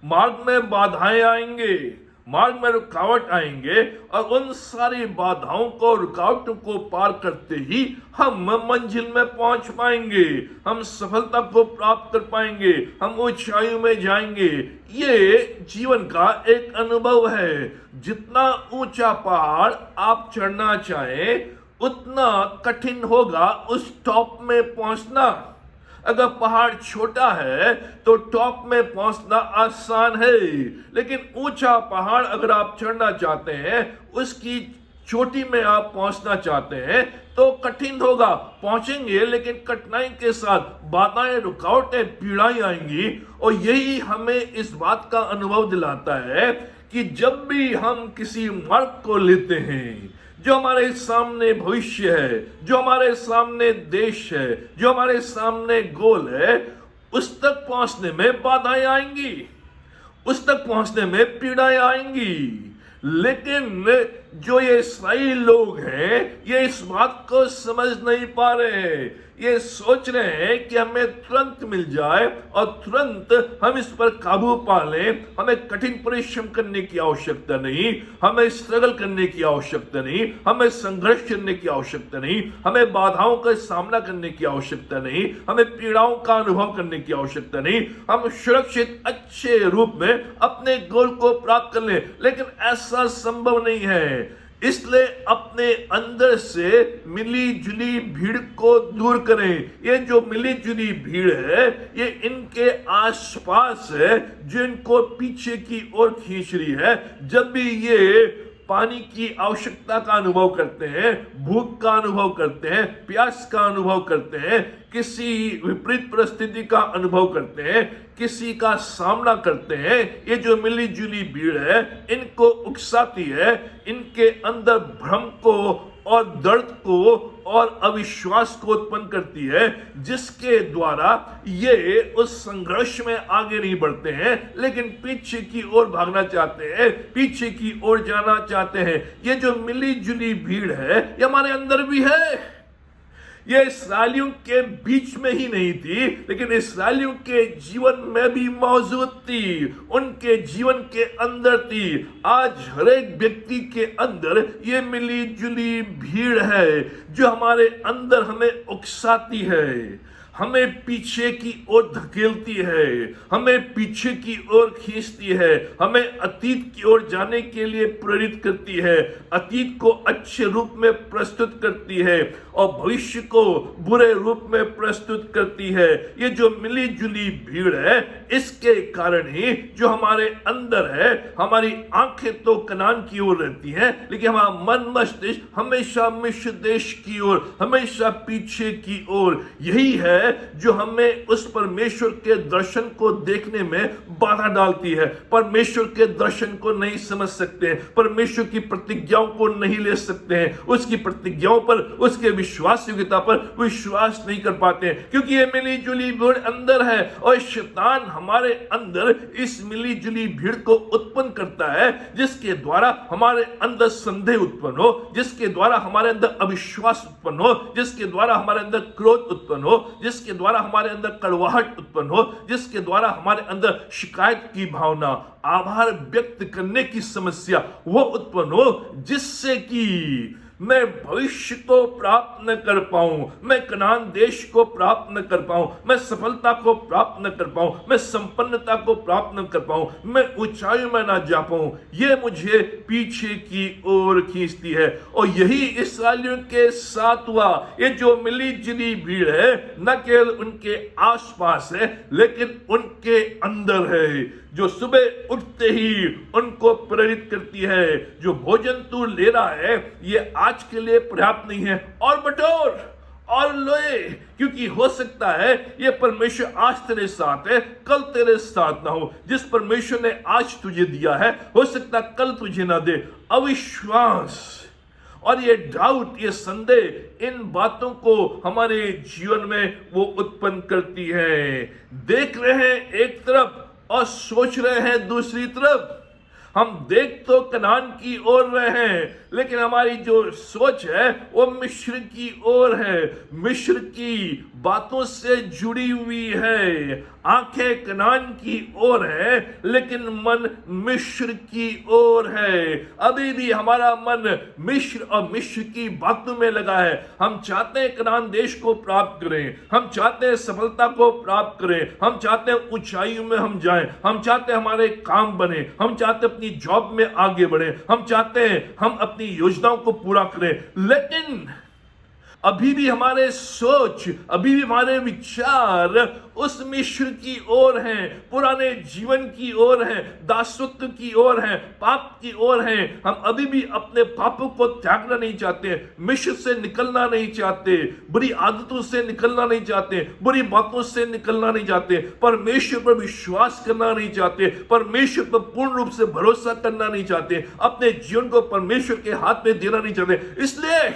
मार्ग में बाधाएं आएंगे, मार्ग में रुकावट आएंगे, और उन सारी बाधाओं को, रुकावटों को पार करते ही हम मंजिल में पहुंच पाएंगे, हम सफलता को प्राप्त कर पाएंगे, हम ऊंचाइयों में जाएंगे। ये जीवन का एक अनुभव है। जितना ऊंचा पहाड़ आप चढ़ना चाहें उतना कठिन होगा उस टॉप में पहुंचना। अगर पहाड़ छोटा है तो टॉप में पहुंचना आसान है, लेकिन ऊंचा पहाड़ अगर आप चढ़ना चाहते हैं, उसकी चोटी में आप पहुंचना चाहते हैं तो कठिन होगा। पहुंचेंगे लेकिन कठिनाई के साथ, बाधाएं, रुकावटें, पीड़ाएं आएंगी। और यही हमें इस बात का अनुभव दिलाता है कि जब भी हम किसी मार्ग को लेते हैं, जो हमारे सामने भविष्य है, जो हमारे सामने देश है, जो हमारे सामने गोल है, उस तक पहुंचने में बाधाएं आएंगी, उस तक पहुंचने में पीड़ाएं आएंगी। लेकिन जो ये इस्राएली लोग हैं, ये इस बात को समझ नहीं पा रहे हैं। ये सोच रहे हैं कि हमें तुरंत मिल जाए और तुरंत हम इस पर काबू पा लें, हमें कठिन परिश्रम करने की आवश्यकता नहीं, हमें स्ट्रगल करने की आवश्यकता नहीं, हमें संघर्ष करने की आवश्यकता नहीं, हमें बाधाओं का सामना करने की आवश्यकता नहीं, हमें पीड़ाओं का अनुभव करने की आवश्यकता नहीं। हम सुरक्षित अच्छे रूप में अपने गोल को प्राप्त कर लें, लेकिन ऐसा संभव नहीं है। इसलिए अपने अंदर से मिली जुली भीड़ को दूर करें। ये जो मिली जुली भीड़ है ये इनके आसपास है जो इनको पीछे की ओर खींच रही है। जब भी ये पानी की आवश्यकता का अनुभव करते हैं, भूख का अनुभव करते हैं, प्यास का अनुभव करते हैं, किसी विपरीत परिस्थिति का अनुभव करते हैं, किसी का सामना करते हैं, ये जो मिली जुली भीड़ है इनको उकसाती है, इनके अंदर भ्रम को और दर्द को और अविश्वास को उत्पन्न करती है, जिसके द्वारा ये उस संघर्ष में आगे नहीं बढ़ते हैं लेकिन पीछे की ओर भागना चाहते हैं, पीछे की ओर जाना चाहते हैं। ये जो मिली जुली भीड़ है ये हमारे अंदर भी है। ये इस्राएलियों के बीच में ही नहीं थी लेकिन इस्राएलियों के जीवन में भी मौजूद थी, उनके जीवन के अंदर थी। आज हर एक व्यक्ति के अंदर ये मिली जुली भीड़ है जो हमारे अंदर हमें उकसाती है, हमें पीछे की ओर धकेलती है, हमें पीछे की ओर खींचती है, हमें अतीत की ओर जाने के लिए प्रेरित करती है, अतीत को अच्छे रूप में प्रस्तुत करती है और भविष्य को बुरे रूप में प्रस्तुत करती है। ये जो मिली जुली भीड़ है इसके कारण ही जो हमारे अंदर है, हमारी आंखें तो कनान की ओर रहती हैं लेकिन हमारा मन मस्तिष्क हमेशा मिस्र देश की ओर, हमेशा पीछे की ओर। यही है जो हमें उस परमेश्वर के दर्शन को देखने में बाधा डालती है। परमेश्वर के दर्शन को नहीं समझ सकते हैं, परमेश्वर की प्रतिज्ञाओं को नहीं ले सकते हैं, उसकी प्रतिज्ञाओं पर, उसके विश्वास योग्यता पर विश्वास नहीं कर पाते हैं क्योंकि ये मिली जुली भीड़ अंदर है और शैतान हमारे अंदर इस मिली जुली भीड़ को उत्पन्न करता है जिसके द्वारा हमारे अंदर संदेह उत्पन्न हो, जिसके द्वारा हमारे अंदर अविश्वास उत्पन्न हो, जिसके द्वारा हमारे अंदर क्रोध उत्पन्न हो, जिसके द्वारा हमारे अंदर कड़वाहट उत्पन्न हो, जिसके द्वारा हमारे अंदर शिकायत की भावना, आभार व्यक्त करने की समस्या वो उत्पन्न हो, जिससे कि मैं भविष्य को प्राप्त न कर पाऊं, मैं कनान देश को प्राप्त न कर पाऊं, मैं सफलता को प्राप्त न कर पाऊं, मैं संपन्नता को प्राप्त न कर पाऊं, मैं ऊंचाई में ना जा पाऊं, ये मुझे पीछे की ओर खींचती है। और यही इस्राएलियों के साथ हुआ। ये जो मिली जुली भीड़ है न केवल उनके आसपास है लेकिन उनके अंदर है, जो सुबह उठते ही उनको प्रेरित करती है, जो भोजन तू ले रहा है ये आज के लिए पर्याप्त नहीं है, और बटोर और लोए, क्योंकि हो सकता है ये परमेश्वर आज तेरे साथ है, कल तेरे साथ ना हो। जिस परमेश्वर ने आज तुझे दिया है हो सकता कल तुझे ना दे। अविश्वास और ये डाउट, ये संदेह, इन बातों को हमारे जीवन में वो उत्पन्न करती है। देख रहे हैं एक तरफ और सोच रहे हैं दूसरी तरफ। हम देख तो कनान की ओर रहे हैं लेकिन हमारी जो सोच है वो मिस्र की ओर है, मिस्र की बातों से जुड़ी हुई है। आंखें कनान की ओर है लेकिन मन मिस्र की ओर है। अभी भी हमारा मन मिस्र और मिस्र की बातों में लगा है। हम चाहते हैं कनान देश को प्राप्त करें, हम चाहते हैं सफलता को प्राप्त करें, हम चाहते हैं ऊंचाइयों में हम जाएं, हम चाहते हैं हमारे काम बने, हम चाहते हैं अपनी जॉब में आगे बढ़े, हम चाहते हैं हम अपनी योजनाओं को पूरा करें, लेकिन अभी भी हमारे सोच, अभी भी हमारे विचार उस मिस्र की ओर हैं, पुराने जीवन की ओर हैं, दासत्व की ओर हैं, पाप की ओर हैं। हम अभी भी अपने पापों को त्यागना नहीं चाहते, मिस्र से निकलना नहीं चाहते, बुरी आदतों से निकलना नहीं चाहते, बुरी बातों से निकलना नहीं चाहते, परमेश्वर पर विश्वास करना नहीं चाहते, परमेश्वर पर पूर्ण रूप से भरोसा करना नहीं चाहते, अपने जीवन को परमेश्वर के हाथ में देना नहीं चाहते। इसलिए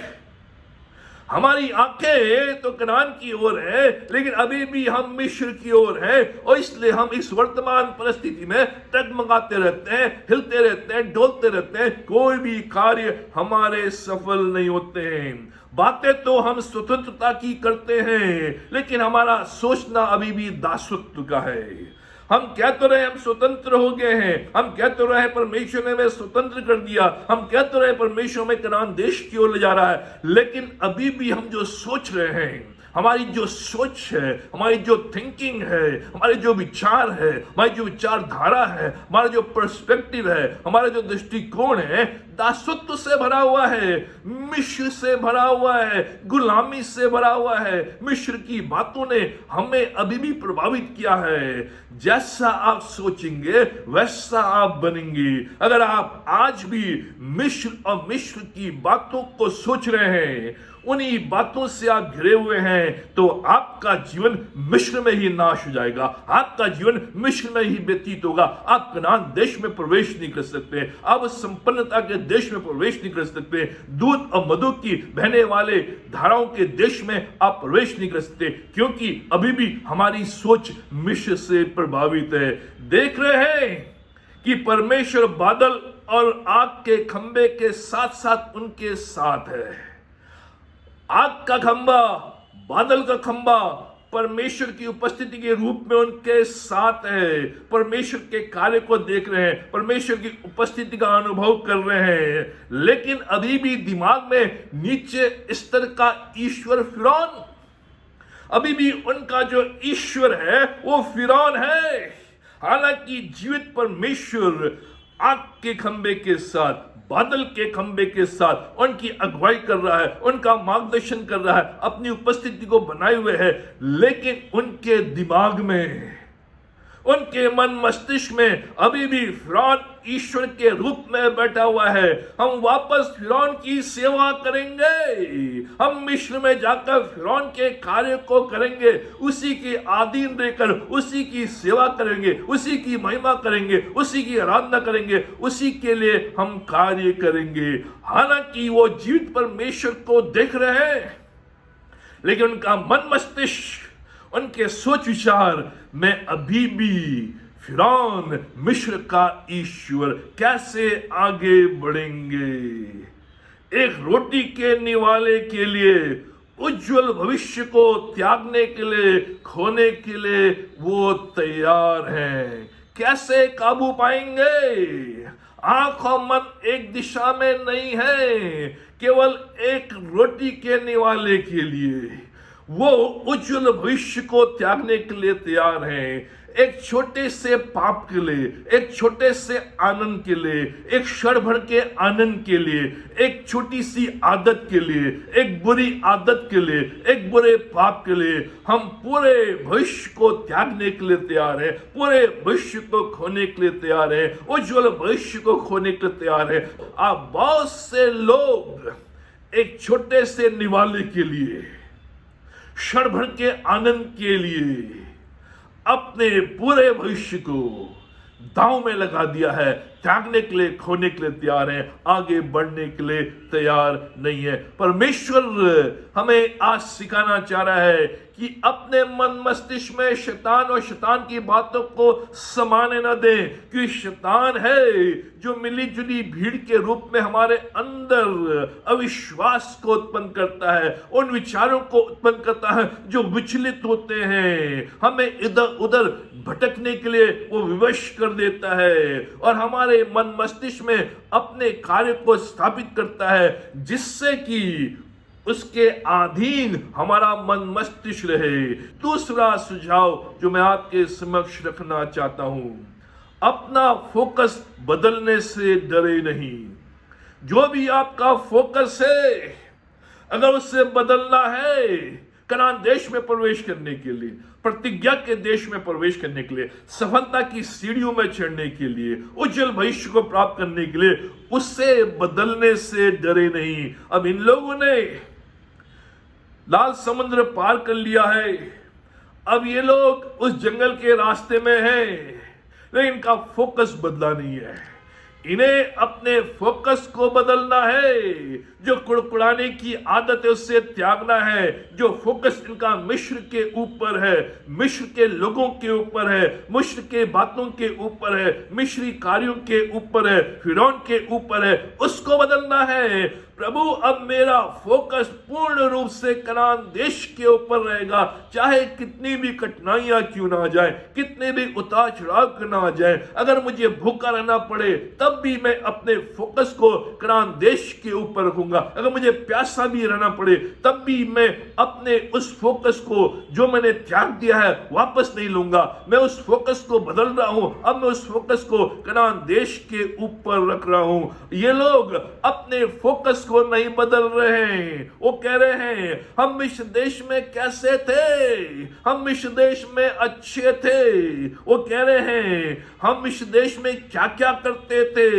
हमारी आंखें तो कनान की ओर है लेकिन अभी भी हम मिस्र की ओर है, और इसलिए हम इस वर्तमान परिस्थिति में टगमगाते रहते हैं, हिलते रहते हैं, डोलते रहते हैं, कोई भी कार्य हमारे सफल नहीं होते हैं। बातें तो हम स्वतंत्रता की करते हैं लेकिन हमारा सोचना अभी भी दासत्व का है। हम कह तो रहे हम स्वतंत्र हो गए हैं, हम कह तो रहे परमेश्वर ने हमें स्वतंत्र कर दिया, हम कह तो रहे परमेश्वर हमें कनान देश की ओर ले जा रहा है, लेकिन अभी भी हम जो सोच रहे हैं, हमारी जो सोच है, हमारी जो थिंकिंग है, हमारे जो विचार है, हमारी जो विचारधारा है, हमारा जो पर्सपेक्टिव है, हमारा जो दृष्टिकोण है, दासत्व से भरा हुआ है, मिस्र से भरा हुआ है, गुलामी से भरा हुआ है। मिस्र की बातों ने हमें अभी भी प्रभावित किया है। जैसा आप सोचेंगे वैसा आप बनेंगे। अगर आप आज भी मिस्र और मिस्र की बातों को सोच रहे हैं, उन्हीं बातों से आप घिरे हुए हैं, तो आपका जीवन मिस्र में ही नाश हो जाएगा, आपका जीवन मिस्र में ही व्यतीत होगा। आप कनान देश में प्रवेश नहीं कर सकते, आप संपन्नता के देश में प्रवेश नहीं कर सकते, दूध और मधु की बहने वाले धाराओं के देश में आप प्रवेश नहीं कर सकते, क्योंकि अभी भी हमारी सोच मिस्र से प्रभावित है। देख रहे हैं कि परमेश्वर बादल और आग के खंबे के साथ साथ उनके साथ है। आग का खंबा, बादल का खंबा परमेश्वर की उपस्थिति के रूप में उनके साथ है। परमेश्वर के कार्य को देख रहे हैं, परमेश्वर की उपस्थिति का अनुभव कर रहे हैं, लेकिन अभी भी दिमाग में नीचे स्तर का ईश्वर फिरौन, अभी भी उनका जो ईश्वर है वो फिरौन है। हालांकि जीवित परमेश्वर आग के खंबे के साथ, बादल के खंबे के साथ उनकी अगुवाई कर रहा है, उनका मार्गदर्शन कर रहा है, अपनी उपस्थिति को बनाए हुए है, लेकिन उनके दिमाग में, उनके मन मस्तिष्क में अभी भी फिरौन ईश्वर के रूप में बैठा हुआ है। हम वापस फिरौन की सेवा करेंगे, हम मिस्र में जाकर फिरौन के कार्य को करेंगे, उसी के अधीन रहकर उसी की सेवा करेंगे, उसी की महिमा करेंगे, उसी की आराधना करेंगे, उसी के लिए हम कार्य करेंगे। हालांकि वो जीवित परमेश्वर को देख रहे हैं, लेकिन उनका मन मस्तिष्क, उनके सोच विचार में अभी भी फिरौन मिस्र का ईश्वर। कैसे आगे बढ़ेंगे? एक रोटी के निवाले के लिए, उज्जवल भविष्य को त्यागने के लिए, खोने के लिए वो तैयार हैं। कैसे काबू पाएंगे? आंख और मन एक दिशा में नहीं है, केवल एक रोटी के निवाले के लिए वो उज्जवल भविष्य को त्यागने के लिए तैयार हैं। एक छोटे से पाप के लिए, एक छोटे से आनंद के लिए, एक क्षण भर के आनंद के लिए, एक छोटी सी आदत के लिए, एक बुरी आदत के लिए, एक बुरे पाप के लिए हम पूरे भविष्य को त्यागने के लिए तैयार हैं, पूरे भविष्य को खोने के लिए तैयार हैं, उज्जवल भविष्य को खोने के लिए तैयार हैं। आप बहुत से लोग एक छोटे से निवाले के लिए, क्षण भर के आनंद के लिए अपने पूरे भविष्य को दांव में लगा दिया है, त्यागने के लिए, खोने के लिए तैयार है, आगे बढ़ने के लिए तैयार नहीं है। परमेश्वर हमें आज सिखाना चाह रहा है कि अपने मन मस्तिष्क में शैतान और शैतान की बातों को समाने न दें, क्योंकि शैतान है जो मिली जुली भीड़ के रूप में हमारे अंदर अविश्वास को उत्पन्न करता है, उन विचारों को उत्पन्न करता है जो विचलित होते हैं, हमें इधर उधर भटकने के लिए वो विवश कर देता है और हमारे मन मस्तिष्क में अपने कार्य को स्थापित करता है, जिससे कि उसके अधीन हमारा मन मस्तिष्क रहे। दूसरा सुझाव जो मैं आपके समक्ष रखना चाहता हूं, अपना फोकस बदलने से डरे नहीं। जो भी आपका फोकस है, अगर उससे बदलना है कनान देश में प्रवेश करने के लिए, प्रतिज्ञा के देश में प्रवेश करने के लिए, सफलता की सीढ़ियों में चढ़ने के लिए, उज्जवल भविष्य को प्राप्त करने के लिए, उससे बदलने से डरे नहीं। अब इन लोगों ने लाल समुद्र पार कर लिया है, अब ये लोग उस जंगल के रास्ते में हैं, लेकिन इनका फोकस बदला नहीं है। इन्हें अपने फोकस को बदलना है। जो कुड़कुड़ाने की आदत है उससे त्यागना है। जो फोकस इनका मिस्र के ऊपर है, मिस्र के लोगों के ऊपर है, मिस्र के बातों के ऊपर है, मिस्री कार्यों के ऊपर है, फिरौन के ऊपर है, उसको बदलना है। प्रभु अब मेरा फोकस पूर्ण रूप से कनान देश के ऊपर रहेगा, चाहे कितनी भी कठिनाइयां क्यों ना आ जाए, कितने भी उतार चढ़ाव क्यों ना आ जाए, अगर मुझे भूखा रहना पड़े तब भी मैं अपने फोकस को कनान देश के ऊपर रखूंगा, अगर मुझे प्यासा भी रहना पड़े तब भी मैं अपने उस फोकस को जो मैंने त्याग दिया है वापस नहीं लूंगा। मैं उस फोकस को बदल रहा हूं, अब मैं उस फोकस को कनान देश के ऊपर रख रहा हूं। ये लोग अपने फोकस को नहीं बदल रहे हैं, वो कह रहे हैं हम मिस्र देश में कैसे थे, हम मिस्र देश में अच्छे थे। वो कह रहे हैं हम मिस्र देश में क्या क्या करते थे,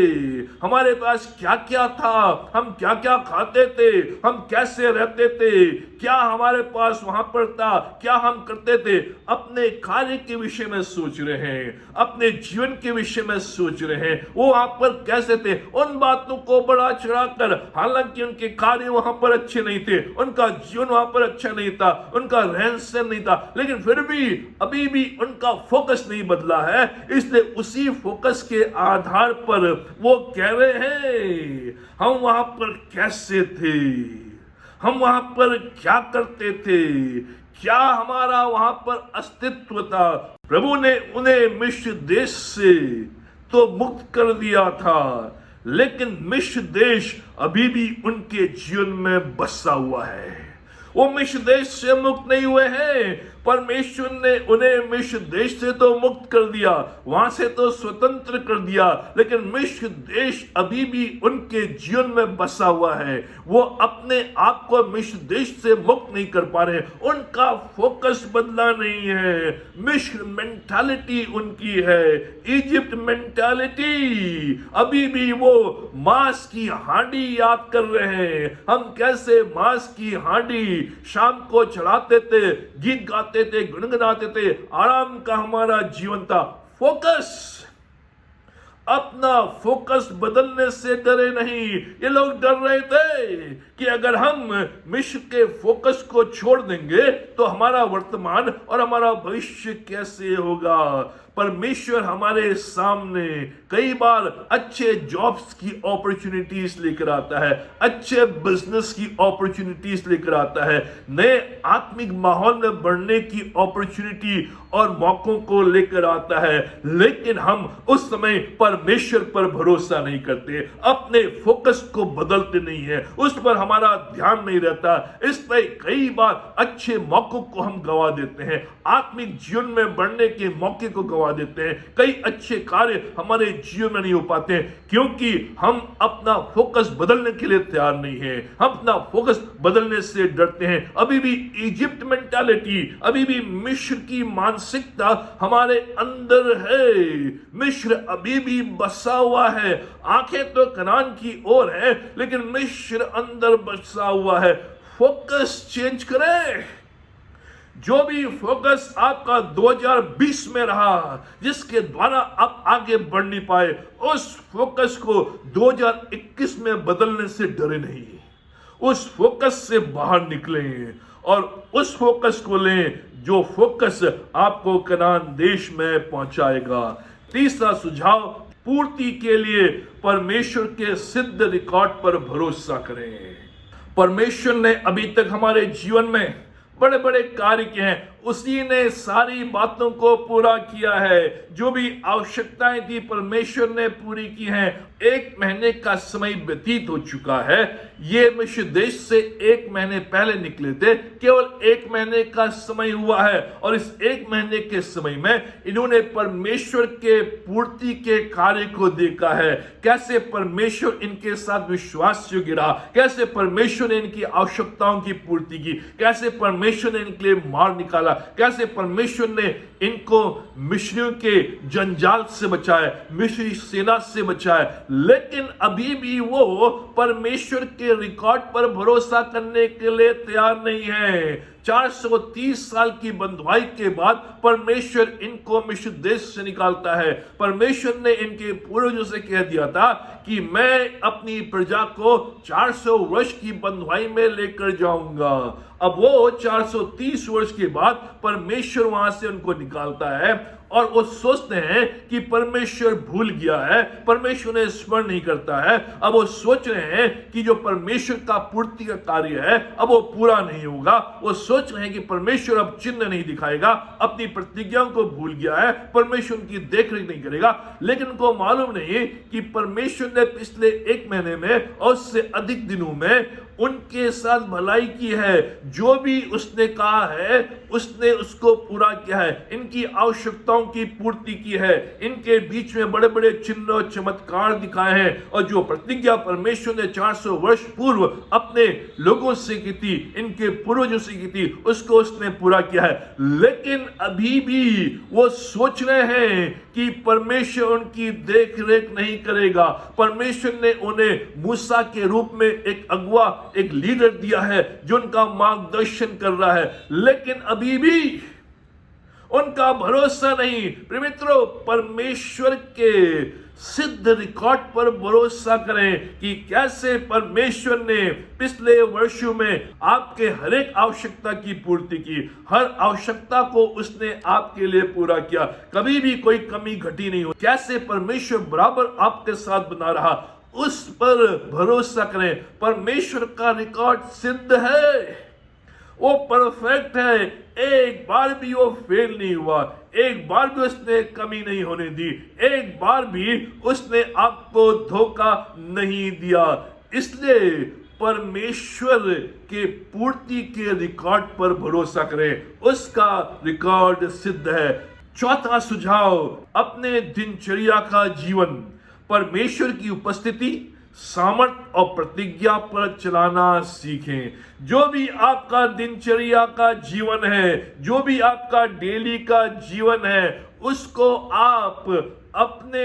हमारे पास क्या क्या था, हम क्या क्या खाते थे, हम कैसे रहते थे, क्या हमारे पास वहां पर था, क्या हम करते थे। अपने कार्य के विषय में सोच रहे हैं, अपने जीवन के विषय में सोच रहे हैं, वो वहां पर कैसे थे, उन बातों को बढ़ा चढ़ाकर, हालांकि उनके कार्य वहां पर अच्छे नहीं थे, उनका जीवन वहां पर अच्छा नहीं था, उनका रहन सहन नहीं था, लेकिन फिर भी अभी भी उनका फोकस नहीं बदला है। इसलिए उसी फोकस के आधार पर वो कह रहे हैं हम वहां पर कैसे थे, हम वहां पर क्या करते थे, क्या हमारा वहां पर अस्तित्व था। प्रभु ने उन्हें मिस्र देश से तो मुक्त कर दिया था, लेकिन मिस्र देश अभी भी उनके जीवन में बसा हुआ है। वो मिस्र देश से मुक्त नहीं हुए हैं। परमेश्वर ने उन्हें मिस्र देश से तो मुक्त कर दिया, वहां से तो स्वतंत्र कर दिया, लेकिन मिस्र देश अभी भी उनके जीवन में बसा हुआ है। वो अपने आप को मिस्र देश से मुक्त नहीं कर पा रहे, उनका फोकस बदला नहीं है। मिस्र मेंटालिटी उनकी है, इजिप्ट मेंटालिटी। अभी भी वो मांस की हांडी याद कर रहे हैं, हम कैसे मांस की हांडी शाम को चढ़ाते थे, गीत गाते थे, गुनगुनाते थे, आराम का हमारा जीवन था। फोकस, अपना फोकस बदलने से डरे नहीं। ये लोग डर रहे थे कि अगर हम मिस्र के फोकस को छोड़ देंगे तो हमारा वर्तमान और हमारा भविष्य कैसे होगा। परमेश्वर हमारे सामने कई बार अच्छे जॉब्स की अपॉर्चुनिटीज लेकर आता है, अच्छे बिजनेस की अपॉर्चुनिटीज लेकर आता है, नए आत्मिक माहौल में बढ़ने की अपॉर्चुनिटी और मौकों को लेकर आता है, लेकिन हम उस समय परमेश्वर पर भरोसा नहीं करते, अपने फोकस को बदलते नहीं है, उस पर हमारा ध्यान नहीं रहता। इस पर कई बार अच्छे मौकों को हम गवा देते हैं, आत्मिक जीवन में बढ़ने के मौके को गवा देते हैं, कई अच्छे कार्य हमारे जीवन में नहीं हो पाते क्योंकि हम अपना फोकस बदलने के लिए तैयार नहीं है, हम अपना फोकस बदलने से डरते हैं। अभी भी इजिप्ट मेंटालिटी, अभी भी मिस्र की मानसिकता हमारे अंदर है। मिस्र अभी भी बसा हुआ है, आंखें तो कनान की ओर है लेकिन मिस्र अंदर बसा हुआ है। फोकस चेंज करें। जो भी फोकस आपका 2020 में रहा, जिसके द्वारा आप आगे बढ़ नहीं पाए, उस फोकस को 2021 में बदलने से डरे नहीं, उस फोकस से बाहर निकलें और उस फोकस को लें जो फोकस आपको कनान देश में पहुंचाएगा। तीसरा सुझाव, पूर्ति के लिए परमेश्वर के सिद्ध रिकॉर्ड पर भरोसा करें। परमेश्वर ने अभी तक हमारे जीवन में बड़े बड़े कार्य किए हैं, उसी ने सारी बातों को पूरा किया है। जो भी आवश्यकताएं थी परमेश्वर ने पूरी की हैं। 1 महीने का समय व्यतीत हो चुका है, ये मिस्र देश से 1 महीने पहले निकले थे, केवल 1 महीने का समय हुआ है और इस 1 महीने के समय में इन्होंने परमेश्वर के पूर्ति के कार्य को देखा है। कैसे परमेश्वर इनके साथ विश्वास योग्य रहा, कैसे परमेश्वर ने इनकी आवश्यकताओं की पूर्ति की, कैसे परमेश्वर ने इनके लिए मार निकाला, कैसे परमेश्वर ने इनको मिस्रियों के जंजाल से बचाया, मिस्री सेना से बचाया। लेकिन अभी भी वो परमेश्वर के रिकॉर्ड पर भरोसा करने के लिए तैयार नहीं है। 430 साल की बंधुआई के बाद परमेश्वर इनको मिस्र देश से निकालता है। परमेश्वर ने इनके पूर्वजों से कह दिया था कि मैं अपनी प्रजा को 400 वर्ष की बंधुआई में लेकर जाऊंगा। अब वो 430 वर्ष के बाद परमेश्वर वहां से उनको निकालता है और वो सोचते हैं कि परमेश्वर भूल गया है, परमेश्वर ने स्मरण नहीं करता है। अब वो सोच रहे हैं कि जो परमेश्वर का पूर्ति का कार्य है अब वो पूरा नहीं होगा। वो सोच रहे हैं कि परमेश्वर अब चिन्ह नहीं दिखाएगा, अपनी प्रतिज्ञाओं को भूल गया है, परमेश्वर उनकी देखरेख नहीं करेगा। लेकिन उनको मालूम नहीं कि परमेश्वर ने पिछले 1 महीने में और उससे अधिक दिनों में उनके साथ भलाई की है। जो भी उसने कहा है उसने उसको पूरा किया है, इनकी आवश्यकताओं की पूर्ति की है, इनके बीच में बड़े बड़े चिन्ह और चमत्कार दिखाए हैं। और जो प्रतिज्ञा परमेश्वर ने 400 वर्ष पूर्व अपने लोगों से की थी, इनके पूर्वजों से की थी, उसको उसने पूरा किया है। लेकिन अभी भी वो सोच रहे हैं कि परमेश्वर उनकी देख रेख नहीं करेगा। परमेश्वर ने उन्हें मूसा के रूप में एक अगुआ, एक लीडर दिया है जो उनका मार्गदर्शन कर रहा है, लेकिन अभी भी उनका भरोसा नहीं। प्रिय मित्रों, परमेश्वर के सिद्ध रिकॉर्ड पर भरोसा करें कि कैसे परमेश्वर ने पिछले वर्षों में आपके हर एक आवश्यकता की पूर्ति की, हर आवश्यकता को उसने आपके लिए पूरा किया, कभी भी कोई कमी घटी नहीं हुई। कैसे परमेश्वर बराबर आपके साथ बना रहा, उस पर भरोसा करें। परमेश्वर का रिकॉर्ड सिद्ध है, वो परफेक्ट है, एक बार भी वो फेल नहीं हुआ, एक बार भी उसने कमी नहीं होने दी, एक बार भी उसने आपको धोखा नहीं दिया। इसलिए परमेश्वर के पूर्ति के रिकॉर्ड पर भरोसा करें, उसका रिकॉर्ड सिद्ध है। चौथा सुझाव, अपने दिनचर्या का जीवन परमेश्वर की उपस्थिति, सामर्थ और प्रतिज्ञा पर चलाना सीखें। जो भी आपका दिनचर्या का जीवन है, जो भी आपका डेली का जीवन है, उसको आप अपने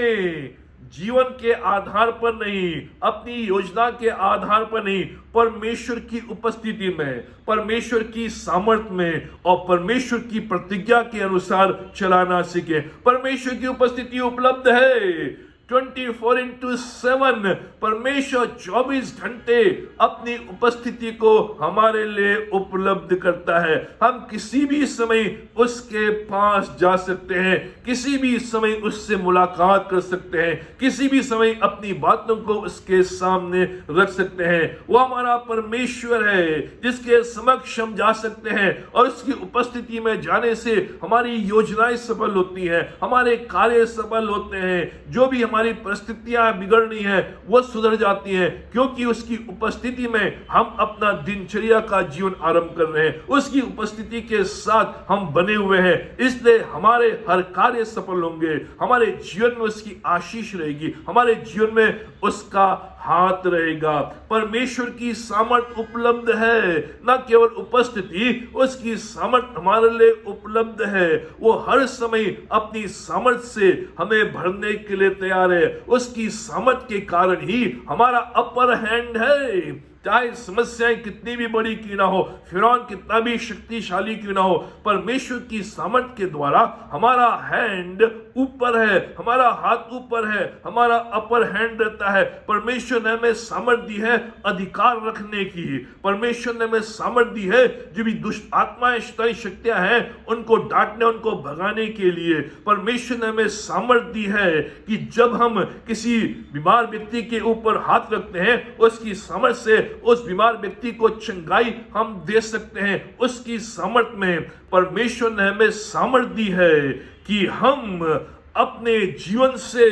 जीवन के आधार पर नहीं, अपनी योजना के आधार पर नहीं, परमेश्वर की उपस्थिति में, परमेश्वर की सामर्थ में और परमेश्वर की प्रतिज्ञा के अनुसार चलाना सीखें। परमेश्वर की उपस्थिति उपलब्ध है 24/7। परमेश्वर 24 घंटे अपनी उपस्थिति को हमारे लिए उपलब्ध करता है। हम किसी भी समय उसके पास जा सकते हैं, किसी भी समय उससे मुलाकात कर सकते हैं, किसी भी समय अपनी बातों को उसके सामने रख सकते हैं। वो हमारा परमेश्वर है जिसके समक्ष हम जा सकते हैं और उसकी उपस्थिति में जाने से हमारी योजनाएं सफल होती हैं, हमारे कार्य सफल होते हैं। जो भी हमारी परिस्थितियां बिगड़नी है वो सुधर जाती हैं, क्योंकि उसकी उपस्थिति में हम अपना दिनचर्या का जीवन आरंभ कर रहे हैं, उसकी उपस्थिति के साथ हम बने हुए हैं। इसलिए हमारे हर कार्य सफल होंगे, हमारे जीवन में उसकी आशीष रहेगी, हमारे जीवन में उसका हाथ रहेगा। परमेश्वर की सामर्थ उपलब्ध है, न केवल उपस्थिति, उसकी सामर्थ हमारे लिए उपलब्ध है। वो हर समय अपनी सामर्थ से हमें भरने के लिए तैयार है। उसकी सामर्थ के कारण ही हमारा अपर हैंड है। चाहे समस्याएं कितनी भी बड़ी क्यों ना हो, फिरौन कितना भी शक्तिशाली क्यों ना हो, परमेश्वर की सामर्थ के द्वारा हमारा हैंड ऊपर है, हमारा हाथ ऊपर है, हमारा अपर हैंड रहता है। परमेश्वर ने हमें सामर्थ दी है अधिकार रखने की। परमेश्वर ने हमें सामर्थ दी है जो भी दुष्ट आत्माएं, शैतानी शक्तियां हैं, उनको डांटने, उनको भगाने के लिए। परमेश्वर ने हमें सामर्थ दी है कि जब हम किसी बीमार व्यक्ति के ऊपर हाथ रखते हैं, उसकी सामर्थ से उस बीमार व्यक्ति को चंगाई हम दे सकते हैं। उसकी सामर्थ में परमेश्वर ने हमें सामर्थ दी है कि हम अपने जीवन से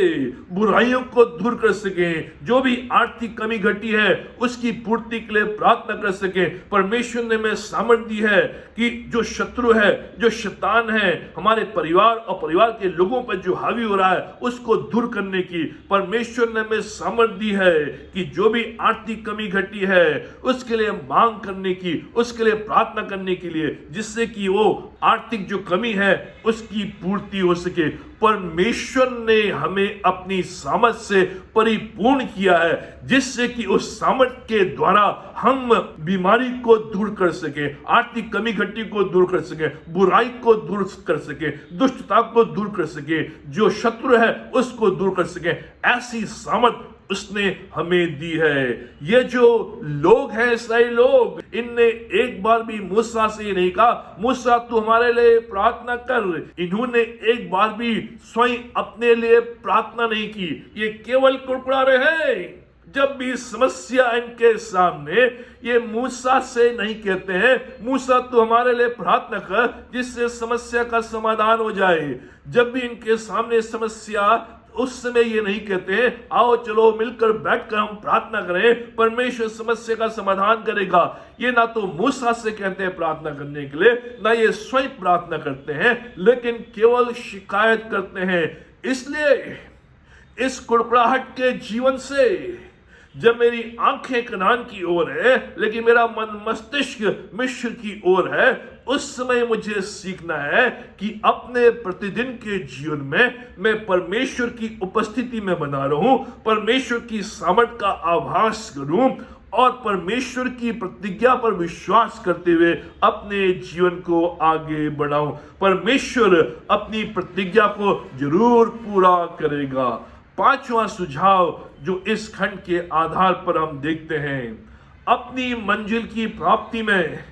बुराइयों को दूर कर सकें, जो भी आर्थिक कमी घटी है उसकी पूर्ति के लिए प्रार्थना कर सकें। परमेश्वर ने हमें सामर्थ दी है कि जो शत्रु है, जो शैतान है, हमारे परिवार और परिवार के लोगों पर जो हावी हो रहा है उसको दूर करने की। परमेश्वर ने हमें सामर्थ दी है कि जो भी आर्थिक कमी घटी है उसके लिए मांग करने की, उसके लिए प्रार्थना करने के लिए, जिससे कि वो आर्थिक जो कमी है उसकी पूर्ति हो सके। परमेश्वर ने हमें अपनी सामर्थ से परिपूर्ण किया है, जिससे कि उस सामर्थ के द्वारा हम बीमारी को दूर कर सके, आर्थिक कमी घटी को दूर कर सके, बुराई को दूर कर सके, दुष्टता को दूर कर सके, जो शत्रु है उसको दूर कर सके। ऐसी सामर्थ उसने हमें दी है। ये जो लोग हैं, इस्राएली लोग, इनने एक बार भी मूसा से नहीं कहा मूसा तू हमारे लिए प्रार्थना कर। इन्होंने एक बार भी स्वयं अपने लिए प्रार्थना नहीं की। ये केवल कुड़कुड़ा रहे हैं। जब भी समस्या इनके सामने, ये मूसा से नहीं कहते हैं मूसा तू हमारे लिए प्रार्थना कर जिससे समस्या का समाधान हो जाए। जब भी इनके सामने समस्या, उस समय ये नहीं कहते हैं आओ चलो मिलकर बैठकर हम प्रार्थना करें, परमेश्वर समस्या का समाधान करेगा। ये ना तो मूसा से कहते हैं प्रार्थना करने के लिए, ना ये स्वयं प्रार्थना करते हैं, लेकिन केवल शिकायत करते हैं। इसलिए इस कुड़कुड़ाहट के जीवन से, जब मेरी आंखें कनान की ओर है लेकिन मेरा मन मस्तिष्क मिस्र की ओर है, उस समय मुझे सीखना है कि अपने प्रतिदिन के जीवन में मैं परमेश्वर की उपस्थिति में बना रहूं, परमेश्वर की सामर्थ का आभास करूं और परमेश्वर की प्रतिज्ञा पर विश्वास करते हुए अपने जीवन को आगे बढ़ाऊं। परमेश्वर अपनी प्रतिज्ञा को जरूर पूरा करेगा। पांचवा सुझाव जो इस खंड के आधार पर हम देखते हैं, अपनी मंजिल की प्राप्ति में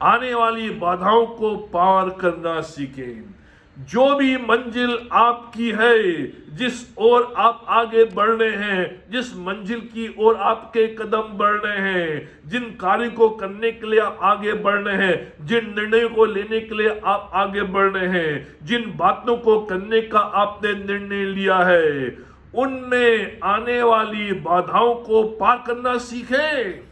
आने वाली बाधाओं को पार करना सीखें। जो भी मंजिल आपकी है, जिस ओर आप आगे बढ़ रहे हैं, जिस मंजिल की ओर आपके कदम बढ़ रहे हैं, जिन कार्य को करने के लिए आप आगे बढ़ रहे हैं, जिन निर्णयों को लेने के लिए आप आगे बढ़ रहे हैं, जिन बातों को करने का आपने निर्णय लिया है, उनमें आने वाली बाधाओं को पार करना सीखें।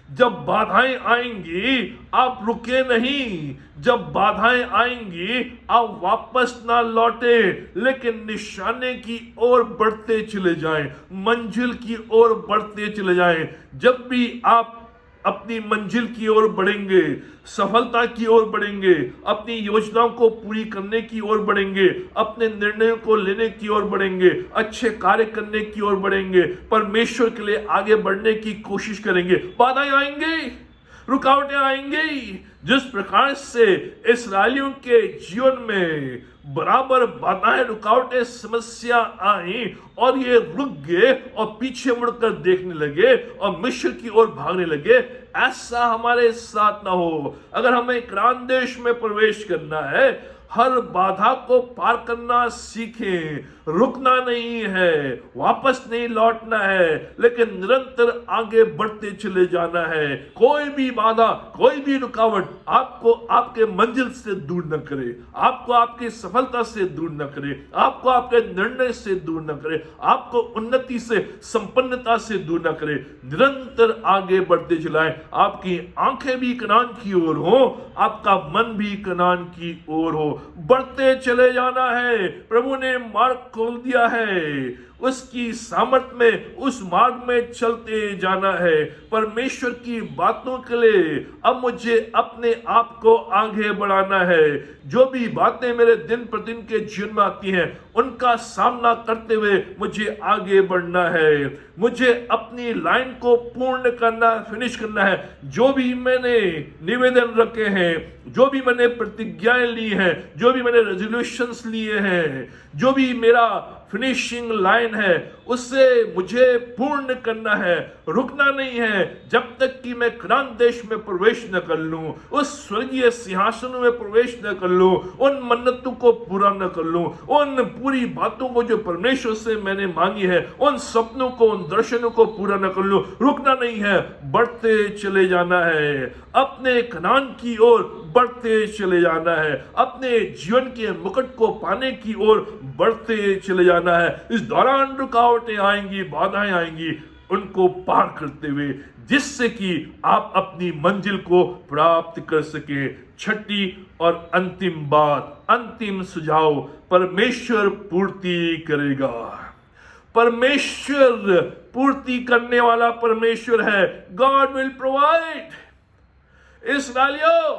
जब बाधाएं आएंगी आप रुके नहीं, जब बाधाएं आएंगी आप वापस ना लौटे, लेकिन निशाने की ओर बढ़ते चले जाएं, मंजिल की ओर बढ़ते चले जाएं। जब भी आप अपनी मंजिल की ओर बढ़ेंगे, सफलता की ओर बढ़ेंगे, अपनी योजनाओं को पूरी करने की ओर बढ़ेंगे, अपने निर्णयों को लेने की ओर बढ़ेंगे, अच्छे कार्य करने की ओर बढ़ेंगे, परमेश्वर के लिए आगे बढ़ने की कोशिश करेंगे, बाधाएं आएंगी, रुकावटें आएंगी। जिस प्रकार से इस्राएलियों के जीवन में बराबर बाधाएं, रुकावटें, समस्या आई और ये रुक गए और पीछे मुड़कर देखने लगे और मिस्र की ओर भागने लगे, ऐसा हमारे साथ ना हो। अगर हमें कनान देश में प्रवेश करना है, हर बाधा को पार करना सीखें। रुकना नहीं है, वापस नहीं लौटना है, लेकिन निरंतर आगे बढ़ते चले जाना है। कोई भी बाधा, कोई भी रुकावट आपको आपके मंजिल से दूर न करे, आपको आपकी सफलता से दूर न करे, आपको आपके निर्णय से दूर न करे, आपको उन्नति से, संपन्नता से दूर न करे। निरंतर आगे बढ़ते चलाएं। आपकी आंखें भी कनान की ओर हो, आपका मन भी कनान की ओर हो। बढ़ते चले जाना है। प्रभु ने मार्ग खोल दिया है, उसकी सामर्थ में उस मार्ग में चलते जाना है। परमेश्वर की बातों के लिए अब मुझे अपने आप को आगे बढ़ाना है। जो भी बातें मेरे दिन प्रतिदिन के जीवन में आती हैं, उनका सामना करते हुए मुझे आगे बढ़ना है। मुझे अपनी लाइन को पूर्ण करना, फिनिश करना है। जो भी मैंने निवेदन रखे हैं, जो भी मैंने प्रतिज्ञाएं ली हैं, जो भी मैंने रेजोल्यूशंस लिए हैं, जो भी मेरा फिनिशिंग लाइन है, उससे मुझे पूर्ण करना है। रुकना नहीं है जब तक कि मैं कनान देश में प्रवेश न कर लूं, उस स्वर्गीय सिंहासन में प्रवेश न कर लूं, उन मन्नतों को पूरा न कर लूं, उन पूरी बातों को जो परमेश्वर से मैंने मांगी है, उन सपनों को, उन दर्शनों को पूरा न कर लूं। रुकना नहीं है, बढ़ते चले जाना है। अपने कनान की ओर बढ़ते चले जाना है। अपने जीवन के मुकुट को पाने की ओर बढ़ते चले जाना है। इस दौरान रुकावटें आएंगी, बाधाएं आएंगी, उनको पार करते हुए, जिससे कि आप अपनी मंजिल को प्राप्त कर सके। छठी और अंतिम बात, अंतिम सुझाव, परमेश्वर पूर्ति करेगा। परमेश्वर पूर्ति करने वाला परमेश्वर है। God will provide. इस्राएलियों,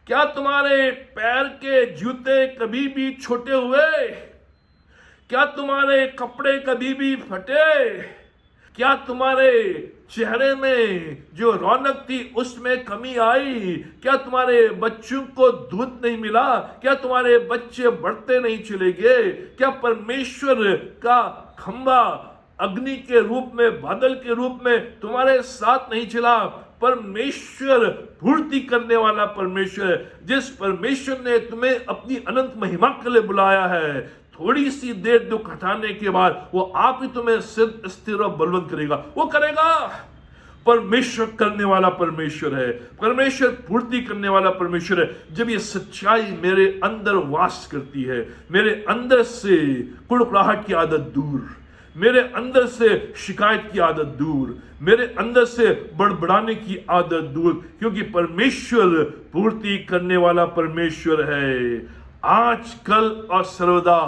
क्या तुम्हारे पैर के जूते कभी भी छोटे हुए? क्या तुम्हारे कपड़े कभी भी फटे? क्या तुम्हारे चेहरे में जो रौनक थी उसमें कमी आई? क्या तुम्हारे बच्चों को दूध नहीं मिला? क्या तुम्हारे बच्चे बढ़ते नहीं चले गए? क्या परमेश्वर का खंभा अग्नि के रूप में, बादल के रूप में तुम्हारे साथ नहीं चला। परमेश्वर पूर्ति करने वाला परमेश्वर है। जिस परमेश्वर ने तुम्हें अपनी अनंत महिमा के लिए बुलाया है, थोड़ी सी देर दुख हटाने के बाद वो आप ही तुम्हें सिद्ध, स्थिर और बलवंत करेगा। वो करेगा। परमेश्वर करने वाला परमेश्वर है, परमेश्वर पूर्ति करने वाला परमेश्वर है। जब ये सच्चाई मेरे अंदर वास करती है, मेरे अंदर से कुड़कुड़ाहट की आदत दूर, मेरे अंदर से शिकायत की आदत दूर, मेरे अंदर से बड़बड़ाने की आदत दूर, क्योंकि परमेश्वर पूर्ति करने वाला परमेश्वर है। आज, कल और सर्वदा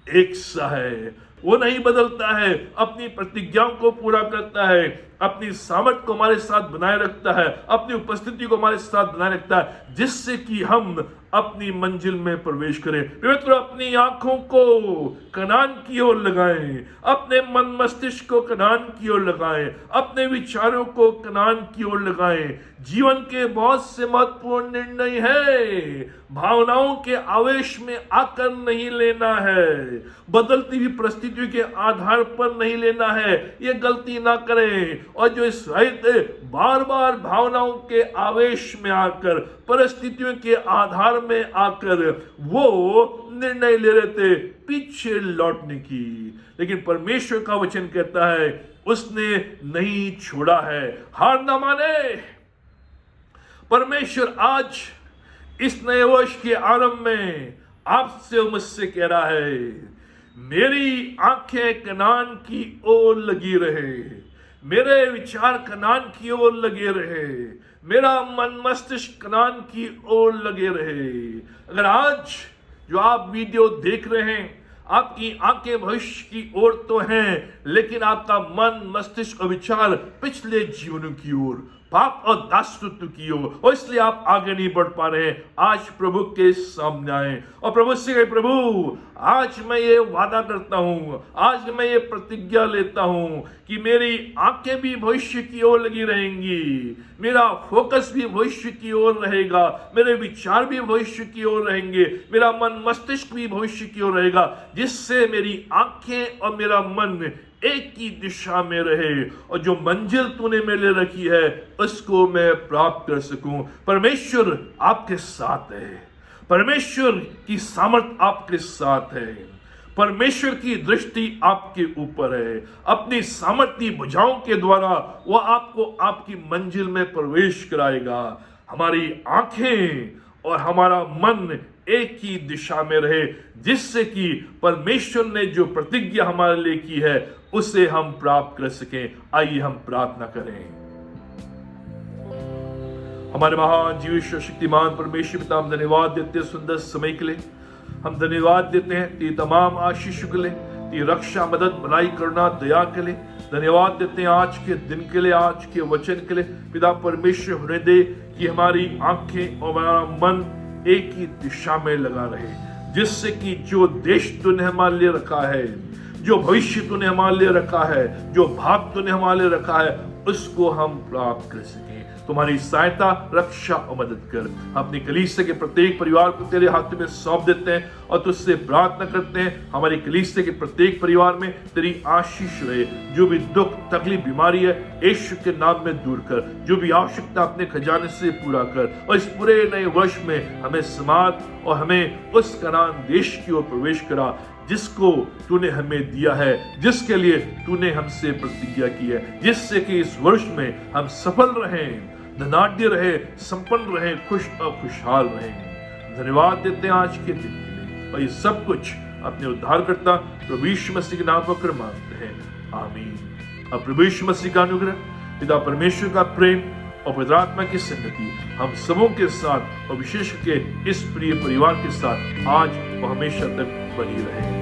एक सा है। वो नहीं बदलता है, अपनी प्रतिज्ञाओं को पूरा करता है, अपनी सामर्थ को हमारे साथ बनाए रखता है, अपनी उपस्थिति को हमारे साथ बनाए रखता है, जिससे कि हम अपनी मंजिल में प्रवेश करें। पवित्र अपनी आंखों को कनान की ओर लगाएं, अपने मन मस्तिष्क को कनान की ओर लगाएं, अपने विचारों को कनान की ओर लगाएं। जीवन के बहुत से महत्वपूर्ण निर्णय है, भावनाओं के आवेश में आकर नहीं लेना है, बदलती हुई परिस्थितियों के आधार पर नहीं लेना है। ये गलती ना करें। और जो इसराइल थे, बार बार भावनाओं के आवेश में आकर, परिस्थितियों के आधार में आकर वो निर्णय ले रहे थे पीछे लौटने की, लेकिन परमेश्वर का वचन कहता है उसने नहीं छोड़ा है। हार ना माने। परमेश्वर आज इस नए वर्ष के आरंभ में आपसे और मुझसे कह रहा है, मेरी आंखें कनान की ओर लगी रहे, मेरे विचार कनान की ओर लगे रहे, मेरा मन मस्तिष्क कनान की ओर लगे रहे। अगर आज जो आप वीडियो देख रहे हैं, आपकी आंखें भविष्य की ओर तो हैं, लेकिन आपका मन मस्तिष्क और विचार पिछले जीवनों की ओर, पाप और दासत्व की ओर, और इसलिए आप आगे नहीं बढ़ पा रहे हैं। आज प्रभु के सामने आए और प्रभु से कहे, प्रभु आज मैं ये वादा करता हूं, आज मैं ये प्रतिज्ञा लेता हूं कि मेरी आंखें भी भविष्य की ओर लगी रहेंगी, मेरा फोकस भी भविष्य की ओर रहेगा, मेरे विचार भी भविष्य की ओर रहेंगे, मेरा मन मस्तिष्क भी भविष्य की ओर रहेगा, जिससे मेरी आंखें और मेरा मन एक ही दिशा में रहे और जो मंजिल तूने मेरे लिए रखी है उसको मैं प्राप्त कर सकूं। परमेश्वर आपके साथ है, परमेश्वर की सामर्थ आपके साथ है, परमेश्वर की दृष्टि आपके ऊपर है। अपनी सामर्थ्य भुजाओं के द्वारा वो आपको आपकी मंजिल में प्रवेश कराएगा। हमारी आंखें और हमारा मन एक ही दिशा में रहे, जिससे कि परमेश्वर ने जो प्रतिज्ञा हमारे लिए की है उसे हम प्राप्त कर सकें। आइए हम प्रार्थना करें। हमारे महान जीवित शक्तिमान परमेश्वर पिता, हम धन्यवाद देते हैं सुंदर समय के लिए। हम धन्यवाद देते हैं तेरी तमाम आशीष के लिए, तेरी रक्षा, मदद, भलाई, करुणा, दया के लिए। धन्यवाद देते हैं आज के दिन के लिए, आज के वचन के लिए। पिता परमेश्वर होने दे कि हमारी आंखें और हमारा मन एक ही दिशा में लगा रहे, जिससे कि जो देश तूने हमारे लिए रखा है, जो भविष्य तूने हमारे लिए रखा है, जो भाग तूने हमारे लिए रखा है, उसको हम प्राप्त कर सकें। तुम्हारी सहायता, रक्षा और मदद कर। अपनी कलीसिया के प्रत्येक परिवार को तेरे हाथ में सौंप देते हैं और तुझसे प्रार्थना करते हैं हमारी कलीसिया के प्रत्येक परिवार में तेरी आशीष रहे। जो भी दुख, तकलीफ, बीमारी है यीशु के नाम में दूर कर। जो भी आवश्यकता अपने खजाने से पूरा कर और इस पूरे नए वर्ष में हमें समाज और हमें उस कनान देश की ओर प्रवेश करा जिसको तूने हमें दिया है, जिसके लिए तूने हमसे प्रतिज्ञा की है, जिससे कि इस वर्ष में हम सफल रहें, धनाढ्य रहे, संपन्न रहे, खुश और खुशहाल रहें। धन्यवाद देते हैं आज के दिन के लिए और ये सब कुछ अपने उद्धारकर्ता प्रभु यीशु मसीह के नाम पर मांगते हैं, आमीन। अब प्रभु यीशु मसीह का अनुग्रह, पिता परमेश्वर का प्रेम और पवित्र आत्मा की संगति हम सबों के साथ और विशेष करके इस प्रिय परिवार के साथ आज और हमेशा तक बनी रहे।